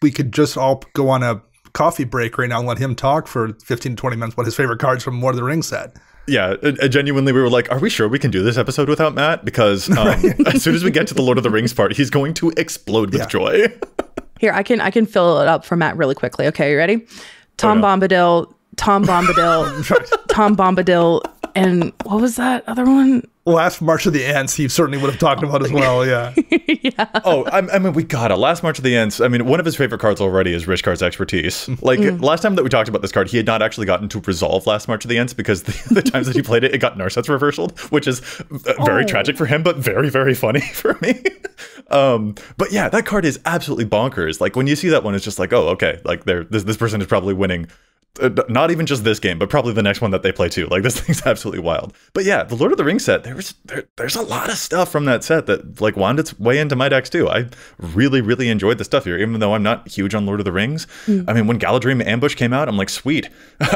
we could just all go on a coffee break right now and let him talk for 15 to 20 minutes about his favorite cards from Lord of the Rings set. Yeah, genuinely, we were like, are we sure we can do this episode without Matt? Because as soon as we get to the Lord of the Rings part, he's going to explode with joy. Here, I can fill it up for Matt really quickly. Okay, you ready? Tom Bombadil, Tom Bombadil, and what was that other one? Last March of the Ants, he certainly would have talked about as well, yeah. Yeah. Oh, I mean, we got it. Last March of the Ants, I mean, one of his favorite cards already is Rishkar's Expertise. Like, last time that we talked about this card, he had not actually gotten to resolve Last March of the Ants because the times that he played it, it got Narsets reversaled, which is very tragic for him, but very, very funny for me. But yeah, that card is absolutely bonkers. Like, when you see that one, it's just like, oh, okay, like this person is probably winning Not even just this game, but probably the next one that they play too. Like, this thing's absolutely wild. But yeah, the Lord of the Rings set, there's a lot of stuff from that set that like wound its way into my decks too. I really, really enjoyed the stuff here, even though I'm not huge on Lord of the Rings. I mean, when Galadrim Ambush came out, I'm like, sweet,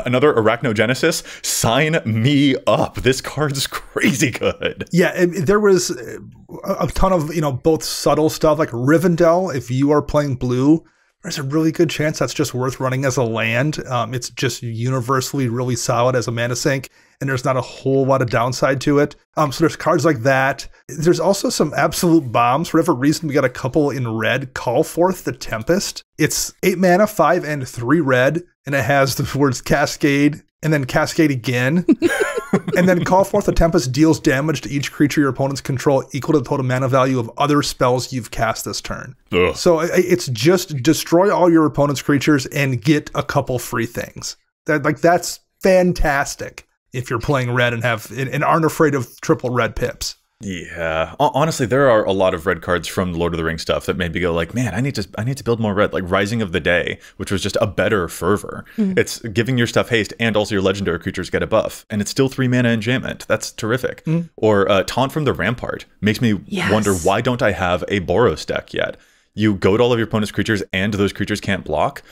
another Arachnogenesis, sign me up. This card's crazy good. Yeah, there was a ton of, both subtle stuff like Rivendell. If you are playing blue, there's a really good chance that's just worth running as a land. It's just universally really solid as a mana sink, and there's not a whole lot of downside to it. So there's cards like that. There's also some absolute bombs. For whatever reason, we got a couple in red. Call Forth the Tempest. It's 8 mana, 5 and 3 red, and it has the words Cascade, and then Cascade again. And then Call Forth the Tempest deals damage to each creature your opponents control equal to the total mana value of other spells you've cast this turn. Ugh. So it's just destroy all your opponent's creatures and get a couple free things. That's fantastic if you're playing red and aren't afraid of triple red pips. Yeah, honestly, there are a lot of red cards from Lord of the Rings stuff that made me go like, man, I need to build more red. Like Rising of the Day, which was just a better fervor. It's giving your stuff haste, and also your legendary creatures get a buff, and it's still 3 mana enchantment. That's terrific. Or Taunt from the Rampart makes me wonder, why don't I have a Boros deck yet? You goad all of your opponent's creatures, and those creatures can't block.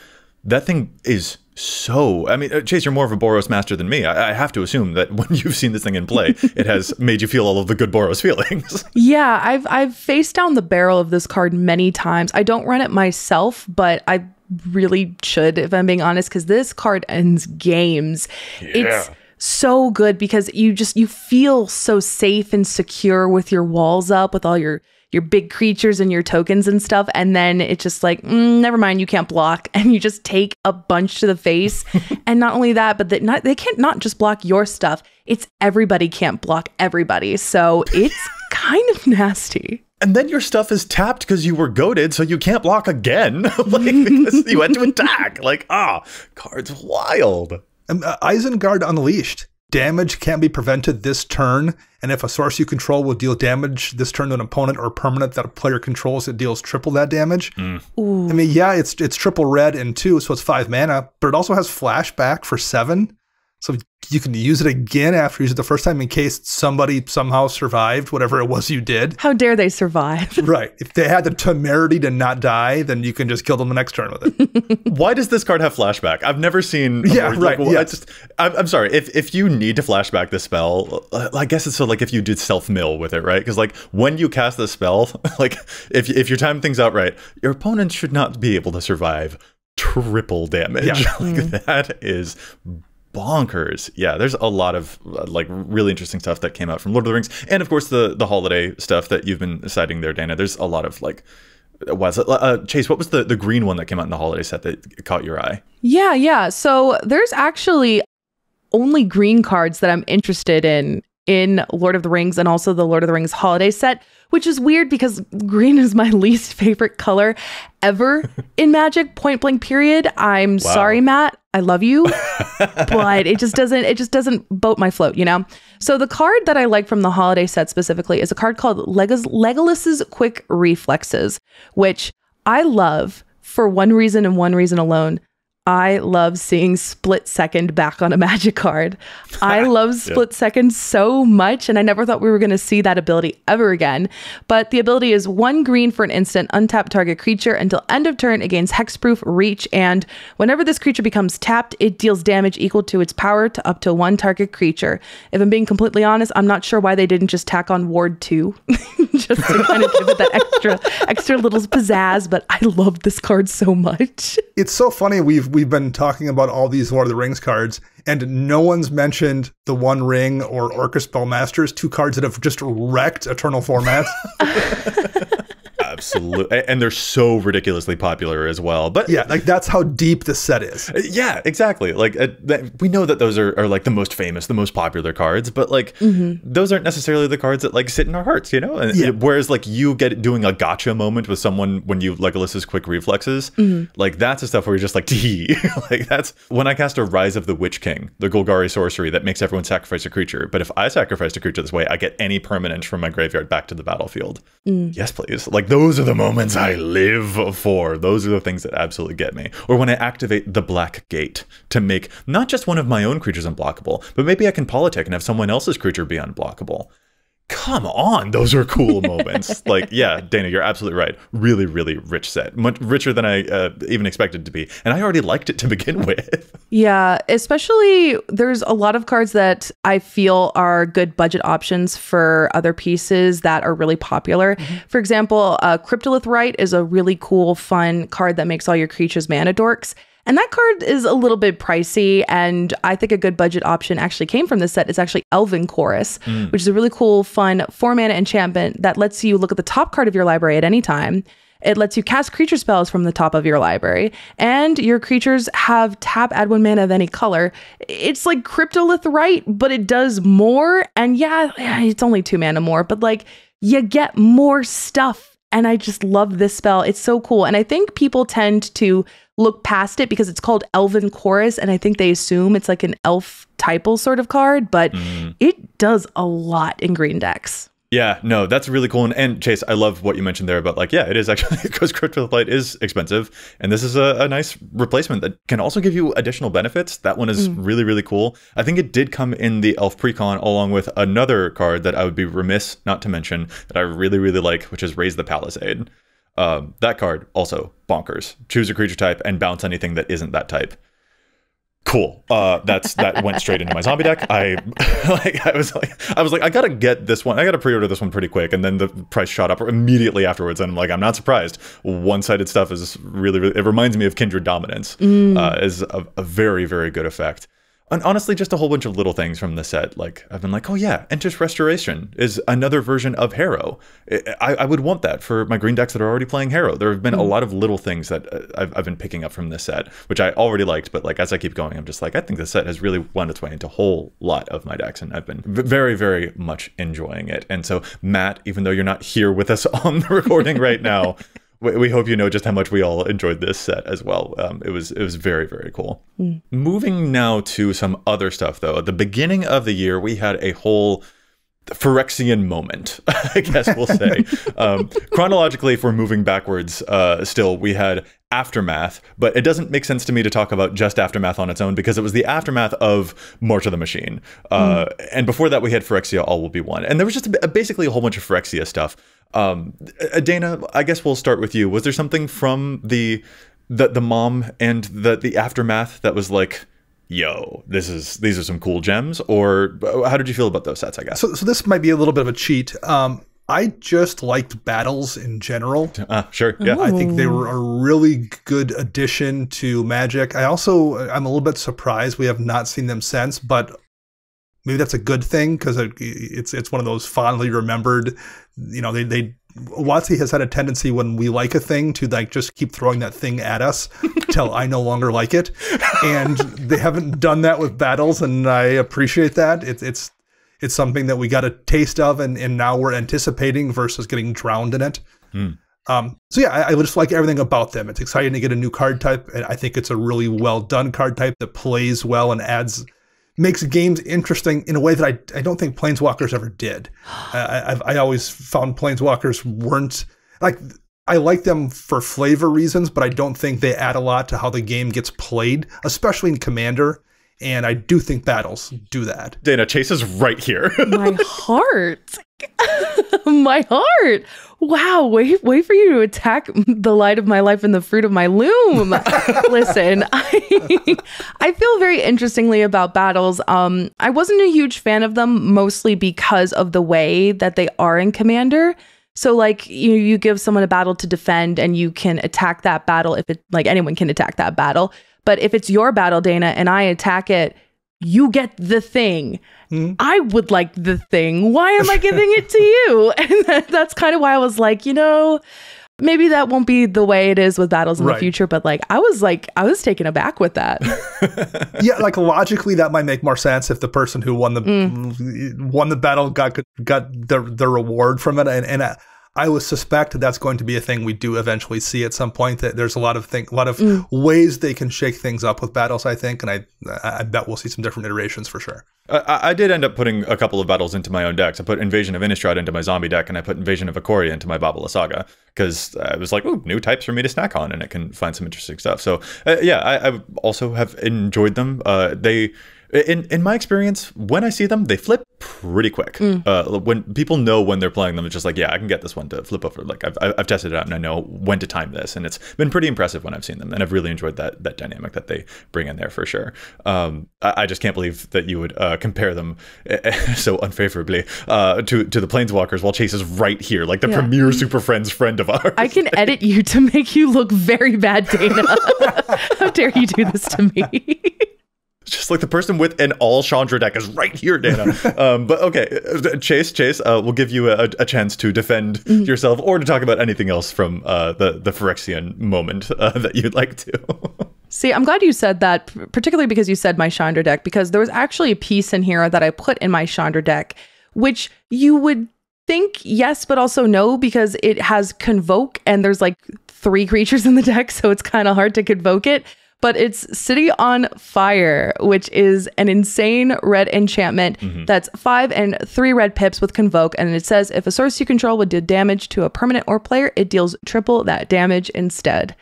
That thing is so... I mean, Chase, you're more of a Boros master than me. I have to assume that when you've seen this thing in play, it has made you feel all of the good Boros feelings. Yeah, I've faced down the barrel of this card many times. I don't run it myself, but I really should, if I'm being honest, because this card ends games. Yeah. It's so good because you feel so safe and secure with your walls up, with all your big creatures and your tokens and stuff, and then it's just like, never mind, you can't block, and you just take a bunch to the face. And not only that, but they can't not just block your stuff, it's everybody can't block everybody, so it's kind of nasty. And then your stuff is tapped because you were goaded, so you can't block again, because you had to attack. Like, card's wild. Isengard Unleashed. Damage can't be prevented this turn, and if a source you control will deal damage this turn to an opponent or permanent that a player controls, it deals triple that damage. I mean, yeah, it's triple red and 2, so it's 5 mana, but it also has flashback for 7. So you can use it again after you use it the first time in case somebody somehow survived whatever it was you did. How dare they survive? Right. If they had the temerity to not die, then you can just kill them the next turn with it. Why does this card have flashback? I've never seen... I'm sorry. If you need to flashback the spell, I guess it's so like if you did self-mill with it, right? Because like when you cast the spell, like if you time things out right, your opponent should not be able to survive triple damage. Yeah. Like that is... bonkers. Yeah, there's a lot of like really interesting stuff that came out from Lord of the Rings, and of course the holiday stuff that you've been citing there, Dana. There's a lot of like, Chase, what was the green one that came out in the holiday set that caught your eye? Yeah. So there's actually only green cards that I'm interested in Lord of the Rings, and also the Lord of the Rings holiday set, which is weird because green is my least favorite color ever in Magic, point blank period. I'm sorry, Matt. I love you, but it just doesn't boat my float, you know? So the card that I like from the holiday set specifically is a card called Legolas's Quick Reflexes, which I love for one reason and one reason alone. I love seeing Split Second back on a Magic card. I love Split Second so much, and I never thought we were going to see that ability ever again. But the ability is 1 green for an instant, untap target creature until end of turn, it gains hexproof, reach, and whenever this creature becomes tapped, it deals damage equal to its power to up to 1 target creature. If I'm being completely honest, I'm not sure why they didn't just tack on Ward 2, just to kind of give it that extra little pizzazz, but I love this card so much. It's so funny, we've been talking about all these Lord of the Rings cards, and no one's mentioned the One Ring or Orcus Spellmasters, 2 cards that have just wrecked Eternal formats. Absolutely. And they're so ridiculously popular as well. But yeah, like that's how deep the set is. Yeah, exactly. Like we know that those are like the most famous, the most popular cards, but like those aren't necessarily the cards that like sit in our hearts, you know? And whereas like you get doing a gotcha moment with someone when you Legolas's Quick Reflexes, like that's the stuff where you're just like, tee. Like that's when I cast a Rise of the Witch King, the Golgari sorcery that makes everyone sacrifice a creature. But if I sacrificed a creature this way, I get any permanent from my graveyard back to the battlefield. Yes, please. Like those those are the moments I live for. Those are the things that absolutely get me. Or when I activate the black gate to make not just one of my own creatures unblockable, but maybe I can politic and have someone else's creature be unblockable. Come on, those are cool moments. Like, yeah, Dana, you're absolutely right. Really, really rich set. Much richer than I even expected it to be. And I already liked it to begin with. Yeah, especially there's a lot of cards that I feel are good budget options for other pieces that are really popular. For example, Cryptolith Rite is a really cool, fun card that makes all your creatures mana dorks. And that card is a little bit pricey, and I think a good budget option actually came from this set. It's actually Elven Chorus, which is a really cool, fun 4-mana enchantment that lets you look at the top card of your library at any time. It lets you cast creature spells from the top of your library, and your creatures have tap, add 1 mana of any color. It's like Cryptolith Rite, but it does more, and yeah, it's only 2 mana more, but like, you get more stuff, and I just love this spell. It's so cool, and I think people tend to look past it because it's called Elven Chorus, and I think they assume it's like an elf typal sort of card, but it does a lot in green decks. Yeah, no, that's really cool. And Chase, I love what you mentioned there about like, yeah, it is actually because Cryptolith Rite is expensive, and this is a nice replacement that can also give you additional benefits. That one is really, really cool. I think it did come in the Elf Precon along with another card that I would be remiss not to mention that I really, really like, which is Raise the Palisade. That card also bonkers. Choose a creature type and bounce anything that isn't that type. Cool. That went straight into my zombie deck. I was like, I gotta get this one. I gotta pre-order this one pretty quick, and then the price shot up immediately afterwards. And I'm like, I'm not surprised. One-sided stuff is really, really. It reminds me of Kindred Dominance. Is a very, very good effect. And honestly, just a whole bunch of little things from the set. Like, I've been like, oh yeah, Entis Restoration is another version of Harrow. I would want that for my green decks that are already playing Harrow. There have been a lot of little things that I've been picking up from this set, which I already liked. But like, as I keep going, I'm just like, I think this set has really wound its way into a whole lot of my decks. And I've been very, very much enjoying it. And so, Matt, even though you're not here with us on the recording right now, we hope you know just how much we all enjoyed this set as well. It was very, very cool. Moving now to some other stuff, though. At the beginning of the year, we had a whole Phyrexian moment, I guess we'll say. Chronologically, if we're moving backwards still, we had Aftermath, but it doesn't make sense to me to talk about just Aftermath on its own because it was the aftermath of March of the Machine. And before that, we had Phyrexia All Will Be One. And there was just basically a whole bunch of Phyrexia stuff. Dana, I guess we'll start with you. Was there something from the mom and the aftermath that was like, yo, these are some cool gems? Or how did you feel about those sets, I guess? So this might be a little bit of a cheat. I just liked battles in general. Sure, yeah. I think they were a really good addition to Magic. I'm a little bit surprised we have not seen them since, but maybe that's a good thing because it's one of those fondly remembered. You know, WotC has had a tendency when we like a thing to like just keep throwing that thing at us till I no longer like it, and they haven't done that with battles, and I appreciate that. It's something that we got a taste of, and now we're anticipating versus getting drowned in it. So yeah, I just like everything about them. It's exciting to get a new card type, and I think it's a really well done card type that plays well and makes games interesting in a way that I don't think Planeswalkers ever did. I always found Planeswalkers weren't like, I like them for flavor reasons, but I don't think they add a lot to how the game gets played, especially in Commander. And I do think battles do that. Dana, Chase is right here. My heart. My heart. Wow, wait for you to attack the light of my life and the fruit of my loom. Listen, I feel very interestingly about battles. I wasn't a huge fan of them, mostly because of the way that they are in Commander. So like you give someone a battle to defend and you can attack that battle if it, like anyone can attack that battle. But if it's your battle, Dana, and I attack it, you get the thing. I would like the thing. Why am I giving it to you? And that's kind of why I was like, maybe that won't be the way it is with battles in the future. But I was taken aback with that. Yeah, like logically that might make more sense if the person who won the battle got the reward from it. And I would suspect that's going to be a thing we do eventually see at some point. That there's a lot of ways they can shake things up with battles, I think, and I bet we'll see some different iterations for sure. I did end up putting a couple of battles into my own decks. I put Invasion of Innistrad into my zombie deck, and I put Invasion of Ikoria into my Babala Saga, because I was like, ooh, new types for me to snack on, and I can find some interesting stuff. So yeah, I also have enjoyed them. They, in my experience, when I see them, they flip pretty quick. When people know when they're playing them, it's just like, yeah, I can get this one to flip over. Like I've tested it out and I know when to time this, and it's been pretty impressive when I've seen them, and I've really enjoyed that dynamic that they bring in there for sure. I just can't believe that you would compare them so unfavorably to the Planeswalkers while Chase is right here, like the premier Super Friends friend of ours. I can edit you to make you look very bad, Dana. How dare you do this to me? Just like the person with an all Chandra deck is right here, Dana. But okay, Chase, we'll give you a chance to defend yourself or to talk about anything else from the Phyrexian moment that you'd like to. See, I'm glad you said that, particularly because you said my Chandra deck, because there was actually a piece in here that I put in my Chandra deck, which you would think yes, but also no, because it has Convoke and there's like 3 creatures in the deck, so it's kind of hard to convoke it. But it's City on Fire, which is an insane red enchantment that's 5 and 3 red pips with Convoke. And it says, if a source you control would do damage to a permanent or player, it deals triple that damage instead.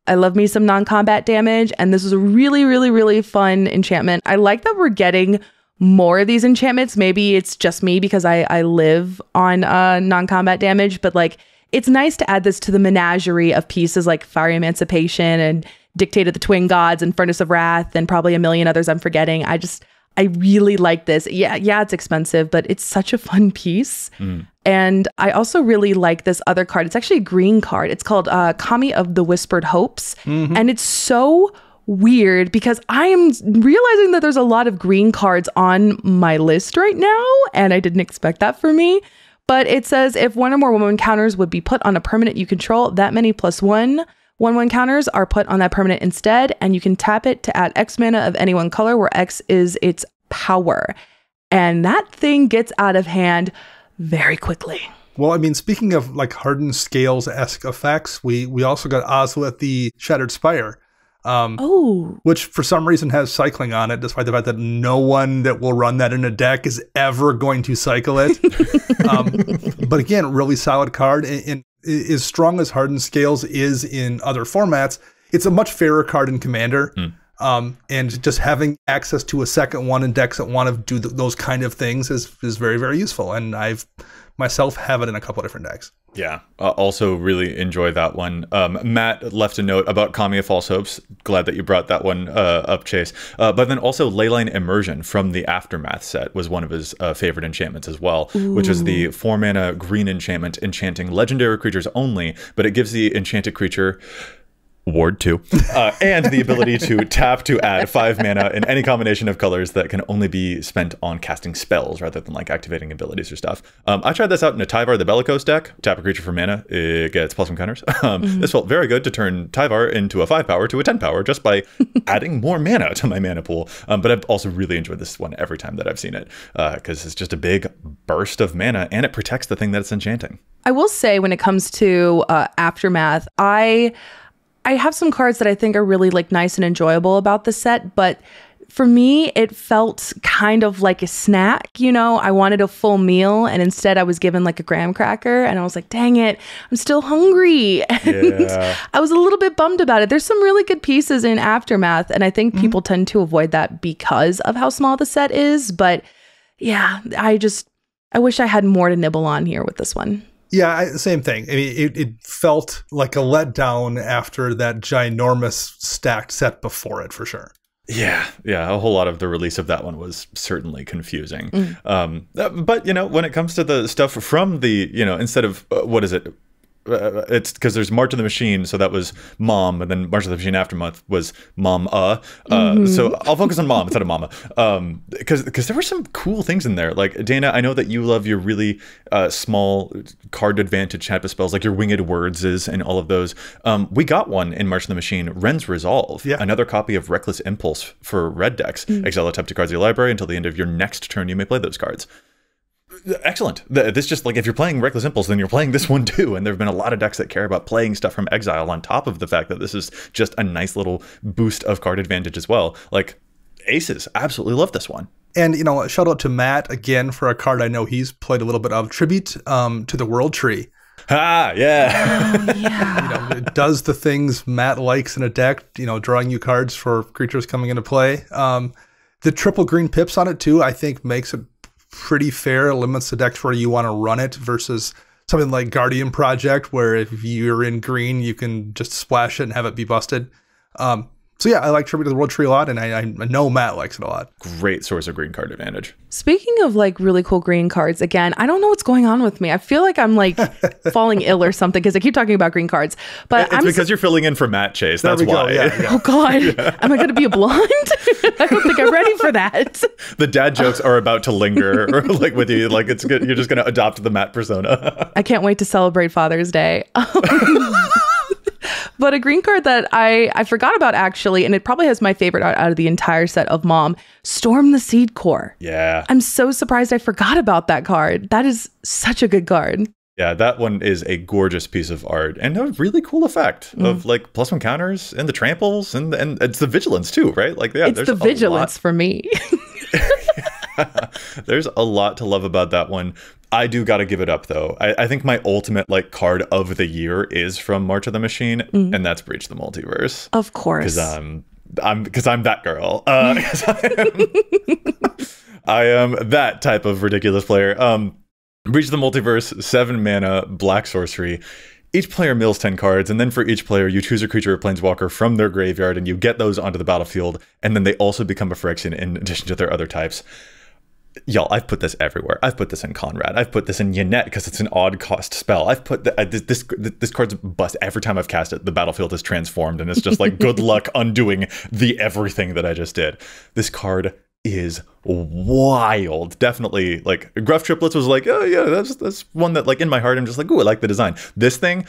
I love me some non-combat damage, and this is a really, really, really fun enchantment. I like that we're getting more of these enchantments. Maybe it's just me because I live on non-combat damage, but like it's nice to add this to the menagerie of pieces like Fiery Emancipation and Dictate of the Twin Gods and Furnace of Wrath and probably a million others I'm forgetting. I really like this. Yeah, it's expensive, but it's such a fun piece. And I also really like this other card. It's actually a green card. It's called Kami of the Whispered Hopes. And it's so weird because I am realizing that there's a lot of green cards on my list right now, and I didn't expect that for me. But it says if one or more 1/1 counters would be put on a permanent you control, that many +1 1/1 counters are put on that permanent instead, and you can tap it to add X mana of any one color where X is its power. And that thing gets out of hand very quickly. Well, I mean, speaking of like Hardened Scales-esque effects, we also got Ozolith the Shattered Spire. Which for some reason has cycling on it, despite the fact that no one that will run that in a deck is ever going to cycle it. But again, really solid card. And as strong as Hardened Scales is in other formats, it's a much fairer card in Commander. And just having access to a second one in decks that want to do those kind of things is very, very useful. And I've myself have it in a couple of different decks. Yeah, also really enjoy that one. Matt left a note about Kami of False Hopes. Glad that you brought that one up, Chase. But then also Leyline Immersion from the Aftermath set was one of his favorite enchantments as well, which is the 4-mana green enchantment enchanting legendary creatures only, but it gives the enchanted creature Ward 2, and the ability to tap to add 5 mana in any combination of colors that can only be spent on casting spells rather than like activating abilities or stuff. I tried this out in a Tyvar the Bellicose deck. Tap a creature for mana, it gets +1 counters. This felt very good to turn Tyvar into a 5-power to a 10-power just by adding more mana to my mana pool. But I've also really enjoyed this one every time that I've seen it because it's just a big burst of mana and it protects the thing that it's enchanting. I will say when it comes to Aftermath, I have some cards that I think are really like nice and enjoyable about the set, but for me, it felt kind of like a snack. You know, I wanted a full meal and instead I was given like a graham cracker and I was like, dang it, I'm still hungry. And I was a little bit bummed about it. There's some really good pieces in Aftermath and I think people tend to avoid that because of how small the set is. But yeah, I wish I had more to nibble on here with this one. Yeah, same thing. I mean, it felt like a letdown after that ginormous stacked set before it, for sure. Yeah, a whole lot of the release of that one was certainly confusing. But, you know, when it comes to the stuff from the, you know, instead of, what is it? It's because there's March of the Machine, so that was Mom, and then March of the Machine Aftermath was Mom. So I'll focus on Mom instead of Mama, because there were some cool things in there. Like Dana, I know that you love your really small card advantage type of spells, like your Winged Words is, and all of those. We got one in March of the Machine, Ren's Resolve, another copy of Reckless Impulse for red decks. Exile a type 2 cards in your library until the end of your next turn. You may play those cards. Excellent. This just like if you're playing Reckless Impulse, then you're playing this one too. And there have been a lot of decks that care about playing stuff from exile on top of the fact that this is just a nice little boost of card advantage as well. Like aces, absolutely love this one. And, you know, shout out to Matt again for a card I know he's played a little bit of, Tribute to the World Tree. Ah, yeah. Oh, yeah. You know, it does the things Matt likes in a deck, you know, drawing you cards for creatures coming into play. The triple green pips on it too, I think makes it pretty fair, limits the decks where you want to run it versus something like Guardian Project, where if you're in green, you can just splash it and have it be busted. So yeah, I like Tribute to the World Tree a lot, and I know Matt likes it a lot. Great source of green card advantage. Speaking of like really cool green cards, again, I don't know what's going on with me. I feel like I'm like falling ill or something because I keep talking about green cards. But it's because you're filling in for Matt Chase. That's why. Yeah. Oh God, am I going to be a blonde? I don't think I'm ready for that. The dad jokes are about to linger, or like with you, like it's good. You're just going to adopt the Matt persona. I can't wait to celebrate Father's Day. But a green card that I forgot about actually, and it probably has my favorite out of the entire set of Mom, Storm the Seed Core. Yeah. I'm so surprised I forgot about that card. That is such a good card. Yeah, that one is a gorgeous piece of art and a really cool effect of like +1 counters and the tramples and it's the vigilance too, right? Like, yeah, it's the vigilance for me. There's a lot to love about that one. I do got to give it up though. I think my ultimate like card of the year is from March of the Machine, and that's Breach the Multiverse. Of course, because I'm that girl. I am that type of ridiculous player. Breach the Multiverse, 7 mana, black sorcery. Each player mills 10 cards, and then for each player, you choose a creature or planeswalker from their graveyard, and you get those onto the battlefield, and then they also become a Phyrexian in addition to their other types. Y'all, I've put this everywhere. I've put this in Conrad. I've put this in Yannette because it's an odd cost spell. I've put this card's bust every time I've cast it. The battlefield is transformed, and it's just like good luck undoing the everything that I just did. This card is wild. Definitely, like Gruff Triplets was like, oh yeah, that's one that like in my heart I'm just like, ooh, I like the design. This thing,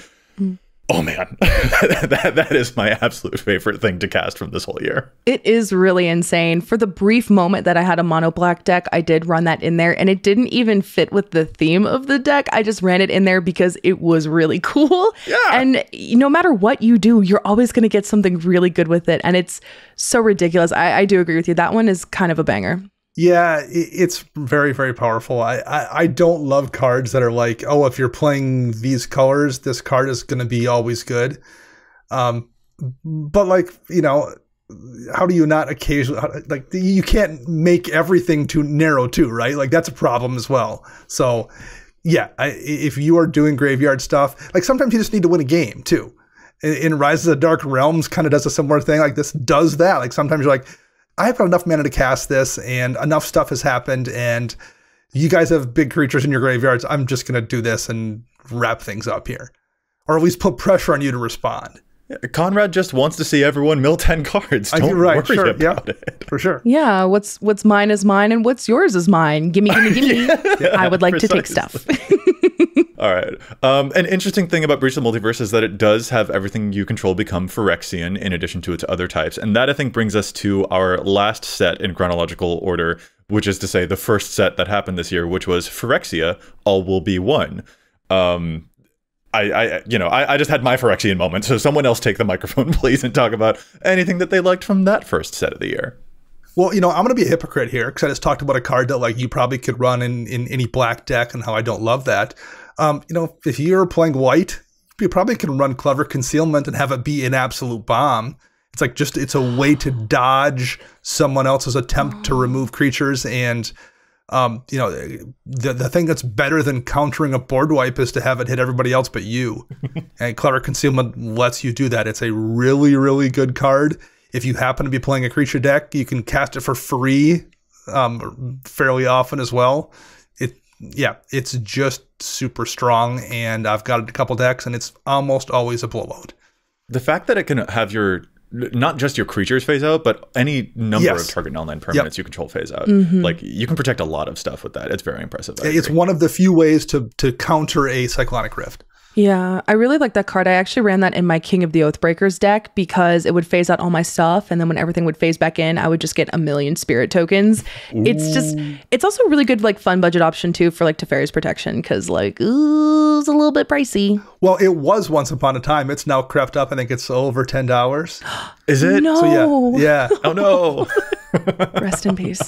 oh man, that is my absolute favorite thing to cast from this whole year. It is really insane. For the brief moment that I had a mono black deck, I did run that in there, and it didn't even fit with the theme of the deck. I just ran it in there because it was really cool. Yeah. And no matter what you do, you're always going to get something really good with it. And it's so ridiculous. I do agree with you. That one is kind of a banger. Yeah, it's very, very powerful. I don't love cards that are like, oh, if you're playing these colors, this card is going to be always good. But like, you know, how do you not occasionally, like, you can't make everything too narrow too, right? Like that's a problem as well. So yeah, if you are doing graveyard stuff, like sometimes you just need to win a game too. In Rise of the Dark Realms kind of does a similar thing. Like this does that. Like sometimes you're like, I've got enough mana to cast this and enough stuff has happened and you guys have big creatures in your graveyards. I'm just going to do this and wrap things up here. Or at least put pressure on you to respond. Yeah, Conrad just wants to see everyone mill 10 cards. Don't worry about it. For sure. Yeah, what's mine is mine and what's yours is mine. Gimme. Yeah, I would like to take stuff. All right. An interesting thing about Breach of the Multiverse is that it does have everything you control become Phyrexian in addition to its other types. And that, I think, brings us to our last set in chronological order, which is to say the first set that happened this year, which was Phyrexia, All Will Be One. I just had my Phyrexian moment, so someone else take the microphone, please, and talk about anything that they liked from that first set of the year. Well, you know, I'm going to be a hypocrite here because I just talked about a card that like you probably could run in any black deck and how I don't love that. You know, if you're playing white, you probably can run Clever Concealment and have it be an absolute bomb. It's like just, it's a way to dodge someone else's attempt to remove creatures. And, you know, the thing that's better than countering a board wipe is to have it hit everybody else but you. And Clever Concealment lets you do that. It's a really, really good card. If you happen to be playing a creature deck, you can cast it for free fairly often as well. Yeah, it's just super strong, and I've got a couple decks, and it's almost always a blowout. The fact that it can have your, not just your creatures phase out, but any number of target null permanents you control phase out. Like, you can protect a lot of stuff with that. It's very impressive. It's one of the few ways to counter a Cyclonic Rift. Yeah, I really like that card. I actually ran that in my King of the Oathbreakers deck because it would phase out all my stuff, and then when everything would phase back in, I would just get a million spirit tokens. Ooh. It's also a really good like fun budget option too for like Teferi's Protection because like ooh, it's a little bit pricey. Well, it was once upon a time. It's now crept up. I think it's over $10. Is it? No. So yeah. Oh no. Rest in peace.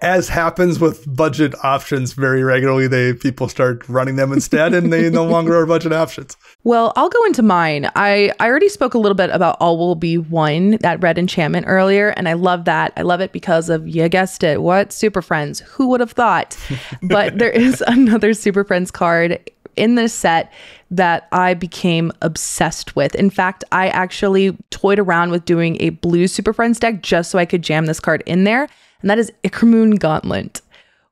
As happens with budget options very regularly, people start running them instead, and they no longer are budget options. Well, I'll go into mine. I already spoke a little bit about All Will Be One, that red enchantment earlier, and I love that. I love it because of, you guessed it, what? Super Friends. Who would have thought? But there is another Super Friends card in this set that I became obsessed with. In fact, I actually toyed around with doing a blue Super Friends deck just so I could jam this card in there, and that is EDHRECast Gauntlet,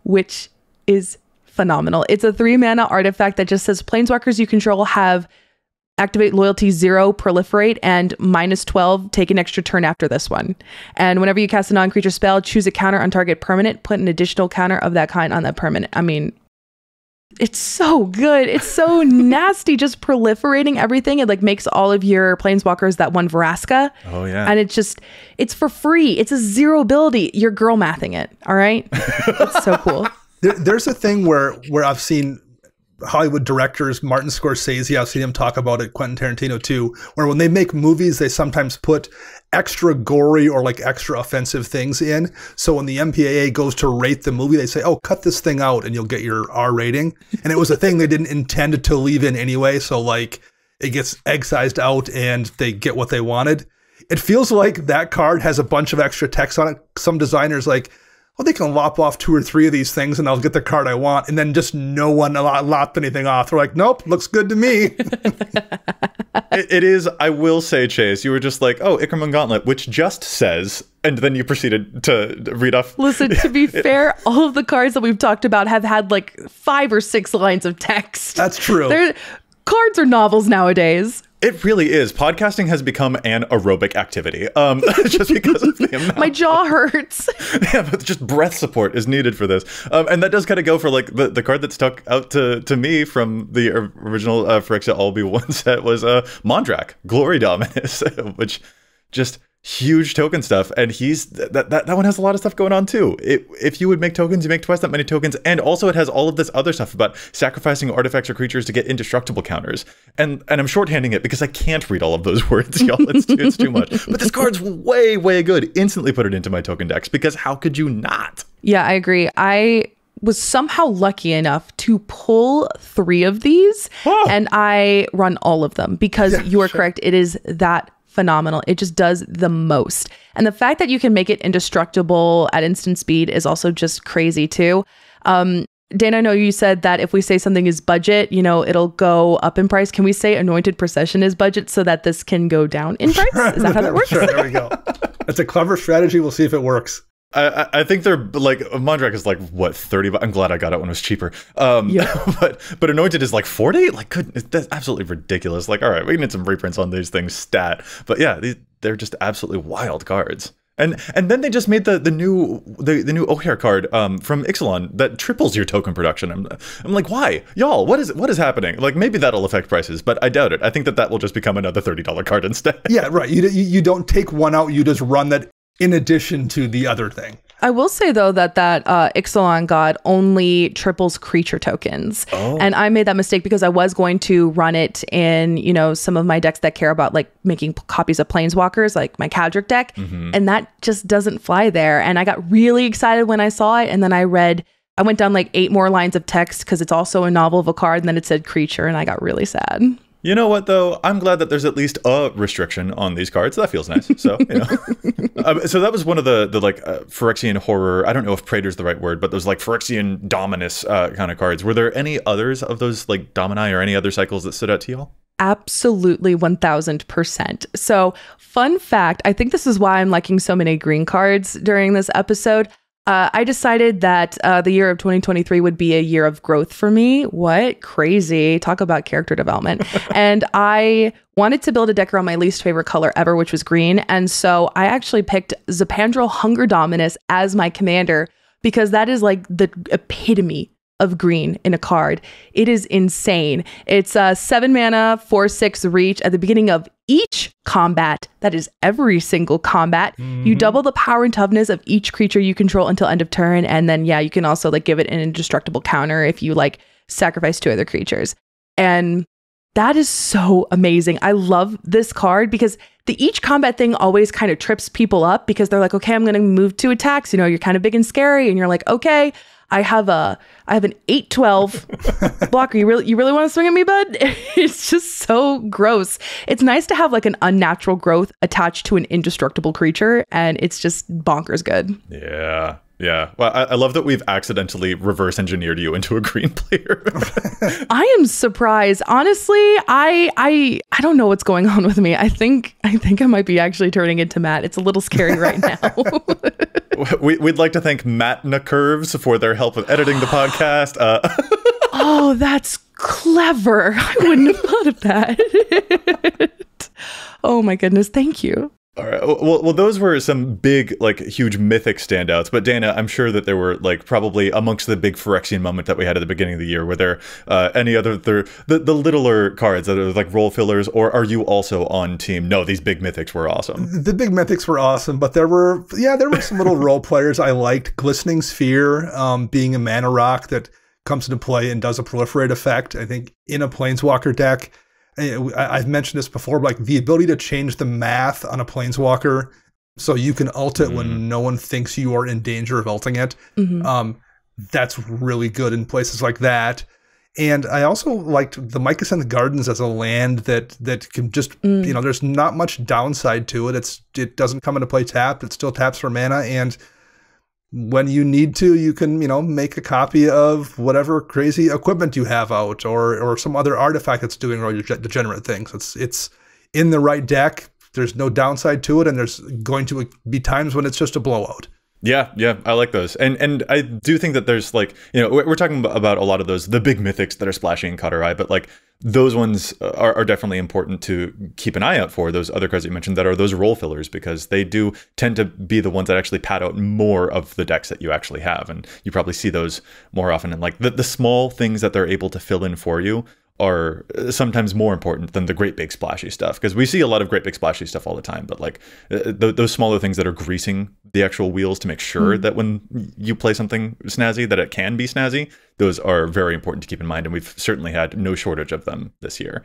which is phenomenal. It's a 3-mana artifact that just says planeswalkers you control have activate loyalty 0, proliferate, and -12, take an extra turn after this one. And whenever you cast a non-creature spell, choose a counter on target permanent, put an additional counter of that kind on that permanent. I mean, it's so good. It's so nasty, just proliferating everything. It like makes all of your planeswalkers that one Vraska. Oh yeah. And it's for free. It's a 0 ability. You're girl mathing it. All right. It's so cool. There's a thing where I've seen Hollywood directors, Martin Scorsese, I've seen him talk about it, Quentin Tarantino too, where when they make movies, they sometimes put extra gory or like extra offensive things in. So when the MPAA goes to rate the movie, they say, oh, cut this thing out and you'll get your R rating. And it was a thing they didn't intend to leave in anyway. So like it gets excised out and they get what they wanted. It feels like that card has a bunch of extra text on it. Some designers like, well, they can lop off 2 or 3 of these things and I'll get the card I want. And then just no one lopped anything off. They're like, nope, looks good to me. It is, I will say, Chase, you were just like, oh, EDHRECast Gauntlet, which just says, and then you proceeded to read off. Listen, to be fair, all of the cards that we've talked about have had like 5 or 6 lines of text. That's true. Cards are novels nowadays. It really is. Podcasting has become an aerobic activity, just because of the amount. My jaw hurts. Yeah, but just breath support is needed for this. And that does kind of go for like the card that stuck out to me from the original Phyrexia All Be One set was Mondrak, Glory Dominus, which just huge token stuff. And that one has a lot of stuff going on too. If you would make tokens, you make twice that many tokens. And also it has all of this other stuff about sacrificing artifacts or creatures to get indestructible counters. And I'm shorthanding it because I can't read all of those words, y'all. It's too much. But this card's way, way good. Instantly put it into my token decks because how could you not? Yeah, I agree. I was somehow lucky enough to pull 3 of these and I run all of them because you are correct. It is that phenomenal. It just does the most. And the fact that you can make it indestructible at instant speed is also just crazy too. Dana, I know you said that if we say something is budget, it'll go up in price. Can we say Anointed Procession is budget so that this can go down in price? Is that how that works? Sure, there we go. That's a clever strategy. We'll see if it works. I think they're like Mondrak is like what, 30. I'm glad I got it when it was cheaper. But Anointed is like 40. Like, that's absolutely ridiculous. Like, all right, we need some reprints on these things stat. But yeah, they're just absolutely wild cards. And then they just made the new O'Hare card from Ixalan that triples your token production. I'm like, why, y'all? What is happening? Like, maybe that'll affect prices, but I doubt it. I think that will just become another $30 card instead. Yeah, right. You don't take one out. You just run that in addition to the other thing. I will say, though, that Ixalan God only triples creature tokens. Oh. And I made that mistake because I was going to run it in, some of my decks that care about like making copies of Planeswalkers, like my Kadric deck. Mm-hmm. And that just doesn't fly there. And I got really excited when I saw it. And then I went down like 8 more lines of text because it's also a novel of a card. And then it said creature. And I got really sad. You know what, though? I'm glad that there's at least a restriction on these cards. That feels nice. So, so that was one of the Phyrexian horror. I don't know if Praetor's the right word, but those like Phyrexian Dominus kind of cards. Were there any others of those like Domini or any other cycles that stood out to y'all? Absolutely 1000%. So, fun fact, I think this is why I'm liking so many green cards during this episode. I decided that the year of 2023 would be a year of growth for me. What? Crazy. Talk about character development. And I wanted to build a deck around my least favorite color ever, which was green. And so I actually picked Zapandrel Hunger Dominus as my commander because that is like the epitome of green in a card. It is insane. It's 7 mana, 4/6 reach at the beginning of each combat. That is every single combat. You double the power and toughness of each creature you control until end of turn. And then, yeah, you can also like give it an indestructible counter if you like sacrifice 2 other creatures. And that is so amazing. I love this card because the each combat thing always kind of trips people up because they're like, okay, I'm going to move 2 attacks. You know, you're kind of big and scary. And you're like, okay, I have an 8/12 blocker. You really want to swing at me, bud? It's just so gross. It's nice to have like an unnatural growth attached to an indestructible creature. And it's just bonkers good. Yeah. Yeah. Well, I love that we've accidentally reverse engineered you into a green player. I am surprised. Honestly, I don't know what's going on with me. I think I might be actually turning into Matt. It's a little scary right now. We'd like to thank ManaCurves for their help with editing the podcast. Oh, that's clever. I wouldn't have thought of that. Oh my goodness. Thank you. All right. Well, those were some big, like, huge mythic standouts. But Dana, I'm sure that there were, like, probably amongst the big Phyrexian moment that we had at the beginning of the year, were there any other, the littler cards that are like role fillers, or are you also on team? No, these big mythics were awesome. The big mythics were awesome, but there were some little role players I liked. Glistening Sphere, being a mana rock that comes into play and does a proliferate effect. I think in a Planeswalker deck, I've mentioned this before, but like the ability to change the math on a Planeswalker so you can ult it when no one thinks you are in danger of ulting it. That's really good in places like that. And I also liked the Mycosynth Gardens as a land that can just, you know, there's not much downside to it. It doesn't come into play tapped. It still taps for mana, and when you need to, you can, you know, make a copy of whatever crazy equipment you have out, or some other artifact that's doing all your degenerate things. It's in the right deck. There's no downside to it, and there's going to be times when it's just a blowout. Yeah, I like those. And I do think that there's, like, you know, we're talking about a lot of those, the big mythics that are splashing and caught our eye, but like those ones are definitely important to keep an eye out for, those other cards that you mentioned that are those role fillers, because they do tend to be the ones that actually pad out more of the decks that you actually have. And you probably see those more often. And like the small things that they're able to fill in for you are sometimes more important than the great big splashy stuff, because we see a lot of great big splashy stuff all the time, but like those smaller things that are greasing the actual wheels to make sure that when you play something snazzy that it can be snazzy, those are very important to keep in mind, and we've certainly had no shortage of them this year.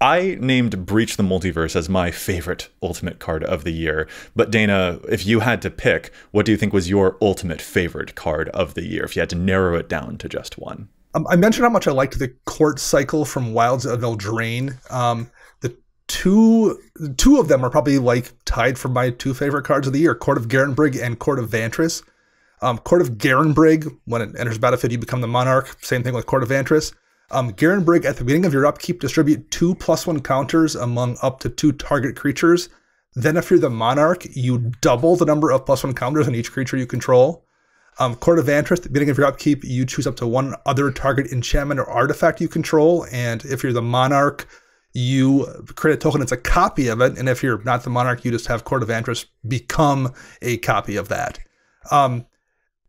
I named Breach the Multiverse as my favorite ultimate card of the year, but Dana, if you had to pick, what do you think was your ultimate favorite card of the year if you had to narrow it down to just one? I mentioned how much I liked the court cycle from Wilds of Eldraine. The two of them are probably like tied for my 2 favorite cards of the year: Court of Garenbrig and Court of Vantress. Court of Garenbrig, when it enters battlefield, you become the monarch. Same thing with Court of Vantress. Garenbrig, at the beginning of your upkeep, distribute 2 +1 counters among up to 2 target creatures. Then if you're the monarch, you double the number of +1 counters on each creature you control. Court of Vantress, at the beginning of your upkeep, you choose up to 1 other target enchantment or artifact you control. And if you're the monarch, you create a token that's a copy of it. And if you're not the monarch, you just have Court of Vantress become a copy of that.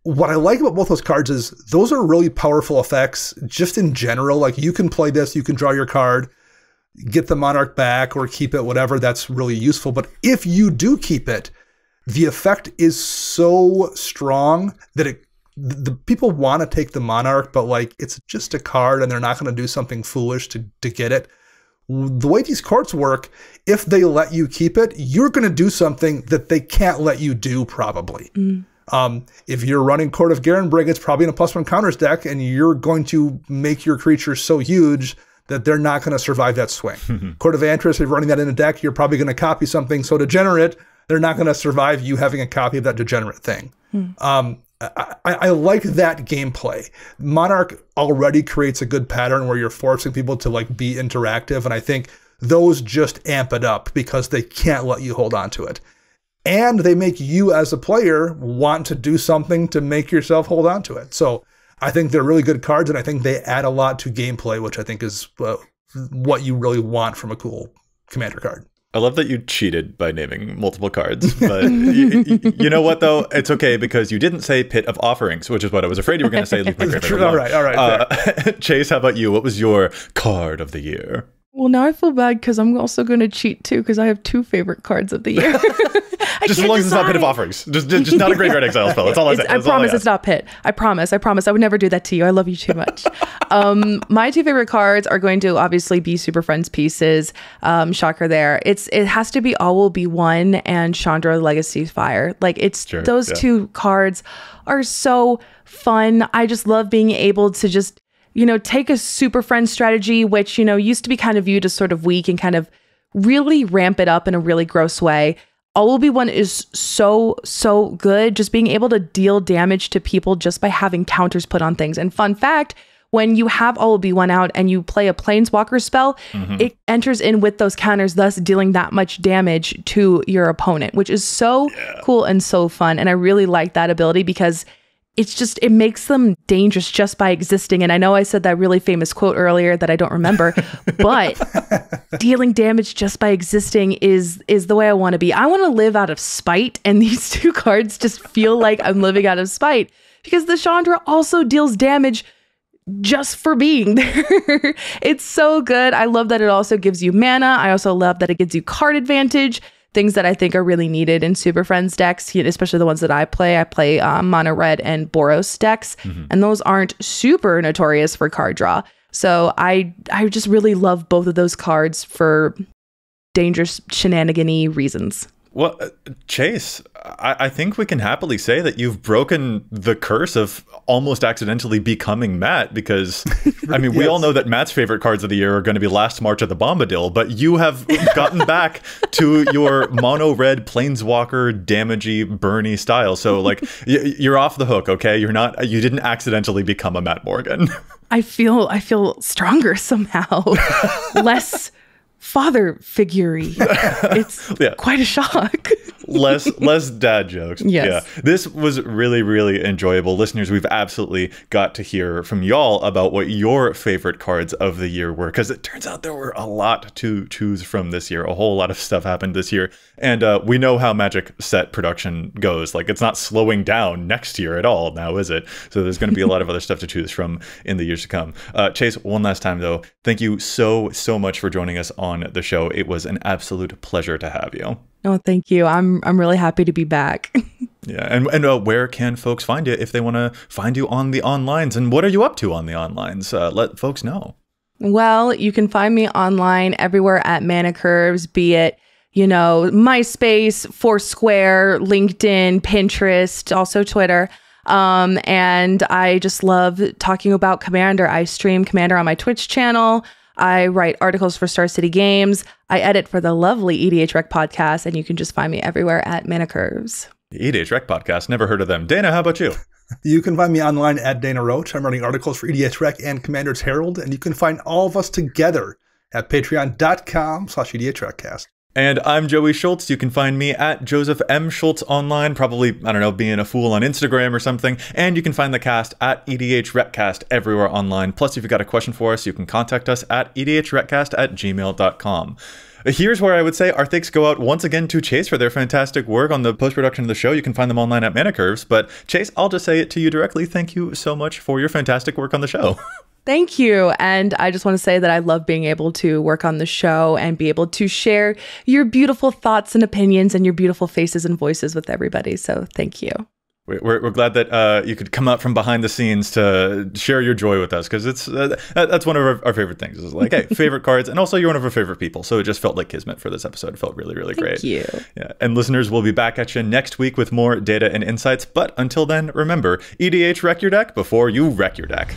What I like about both those cards is those are really powerful effects just in general. Like, you can play this, you can draw your card, get the monarch back or keep it, whatever. That's really useful. But if you do keep it, the effect is so strong that the people want to take the monarch, but like, it's just a card and they're not going to do something foolish to get it. The way these courts work, if they let you keep it, you're going to do something that they can't let you do, probably. If you're running Court of Garenbrig, it's probably in a +1 counters deck, and you're going to make your creature so huge that they're not going to survive that swing. Court of Vantress, if you're running that in a deck, you're probably going to copy something so degenerate, they're not going to survive you having a copy of that degenerate thing. I like that gameplay. Monarch already creates a good pattern where you're forcing people to like be interactive, and I think those just amp it up because they can't let you hold on to it. And they make you as a player want to do something to make yourself hold on to it. So I think they're really good cards, and I think they add a lot to gameplay, which I think is what you really want from a cool commander card. I love that you cheated by naming multiple cards, but you know what though? It's okay because you didn't say Pit of Offerings, which is what I was afraid you were going to say. All right. Chase, how about you? What was your card of the year? Well, now I feel bad because I'm also going to cheat too because I have 2 favorite cards of the year. Just as long as it's not Pit of Offerings. Just not a Graveyard Exile spell. That's all I say. I promise it's not Pit. I promise. I would never do that to you. I love you too much. My 2 favorite cards are going to obviously be Super Friends pieces. Shocker there. It has to be All Will Be One and Chandra Legacy Fire. Like those 2 cards are so fun. I just love being able to just, take a Super Friends strategy, which, used to be kind of viewed as sort of weak and kind of really ramp it up in a really gross way. All Will Be One is so good. Just being able to deal damage to people just by having counters put on things. And fun fact, when you have All Will Be One out and you play a Planeswalker spell, it enters in with those counters, thus dealing that much damage to your opponent, which is so cool and so fun. And I really like that ability because it makes them dangerous just by existing. And I know I said that really famous quote earlier that I don't remember, but dealing damage just by existing is the way I want to be. I want to live out of spite. And these 2 cards just feel like I'm living out of spite because the Chandra also deals damage just for being there. It's so good. I love that it also gives you mana. I also love that it gives you card advantage. Things that I think are really needed in Super Friends decks, especially the ones that I play. I play Mono Red and Boros decks, and those aren't super notorious for card draw. So I just really love both of those cards for dangerous shenanigan-y reasons. Well, Chase, I think we can happily say that you've broken the curse of almost accidentally becoming Matt because, I mean, we all know that Matt's favorite cards of the year are going to be Last March of the Bombadil, but you have gotten back to your mono red planeswalker damagey burny style. So like you're off the hook, okay? You didn't accidentally become a Matt Morgan. I feel stronger somehow. Less father figure-y. It's quite a shock. less dad jokes. Yes. Yeah. This was really, really enjoyable. Listeners, we've absolutely got to hear from y'all about what your favorite cards of the year were, because it turns out there were a lot to choose from this year. A whole lot of stuff happened this year. And we know how Magic set production goes. Like, it's not slowing down next year at all now, is it? So there's going to be a lot of other stuff to choose from in the years to come. Chase, one last time, though, thank you so much for joining us on the show. It was an absolute pleasure to have you. Oh, thank you. I'm really happy to be back. Yeah. And where can folks find you if they want to find you on the onlines? And what are you up to on the onlines? Let folks know. Well, you can find me online everywhere at ManaCurves, be it, MySpace, Foursquare, LinkedIn, Pinterest, also Twitter. And I just love talking about Commander. I stream Commander on my Twitch channel. I write articles for Star City Games. I edit for the lovely EDHREC podcast, and you can just find me everywhere at ManaCurves. The EDHREC podcast, never heard of them. Dana, how about you? You can find me online at Dana Roach. I'm writing articles for EDHREC and Commander's Herald, and you can find all of us together at patreon.com/EDHRECast. And I'm Joey Schultz. You can find me at Joseph M. Schultz online, probably, I don't know, being a fool on Instagram or something. And you can find the cast at EDHRECast everywhere online. Plus, if you've got a question for us, you can contact us at EDHRECast@gmail.com. Here's where I would say our thanks go out once again to Chase for their fantastic work on the post-production of the show. You can find them online at ManaCurves. But Chase, I'll just say it to you directly. Thank you so much for your fantastic work on the show. Thank you. And I just want to say that I love being able to work on the show and be able to share your beautiful thoughts and opinions and your beautiful faces and voices with everybody. So thank you. We're glad that you could come out from behind the scenes to share your joy with us, because it's that's one of our favorite things. Is like, hey, favorite cards, and also you're one of our favorite people. So it just felt like kismet for this episode. It felt really, really great. Thank you. Yeah, and listeners, we'll be back at you next week with more data and insights. But until then, remember, EDH wreck your deck before you wreck your deck.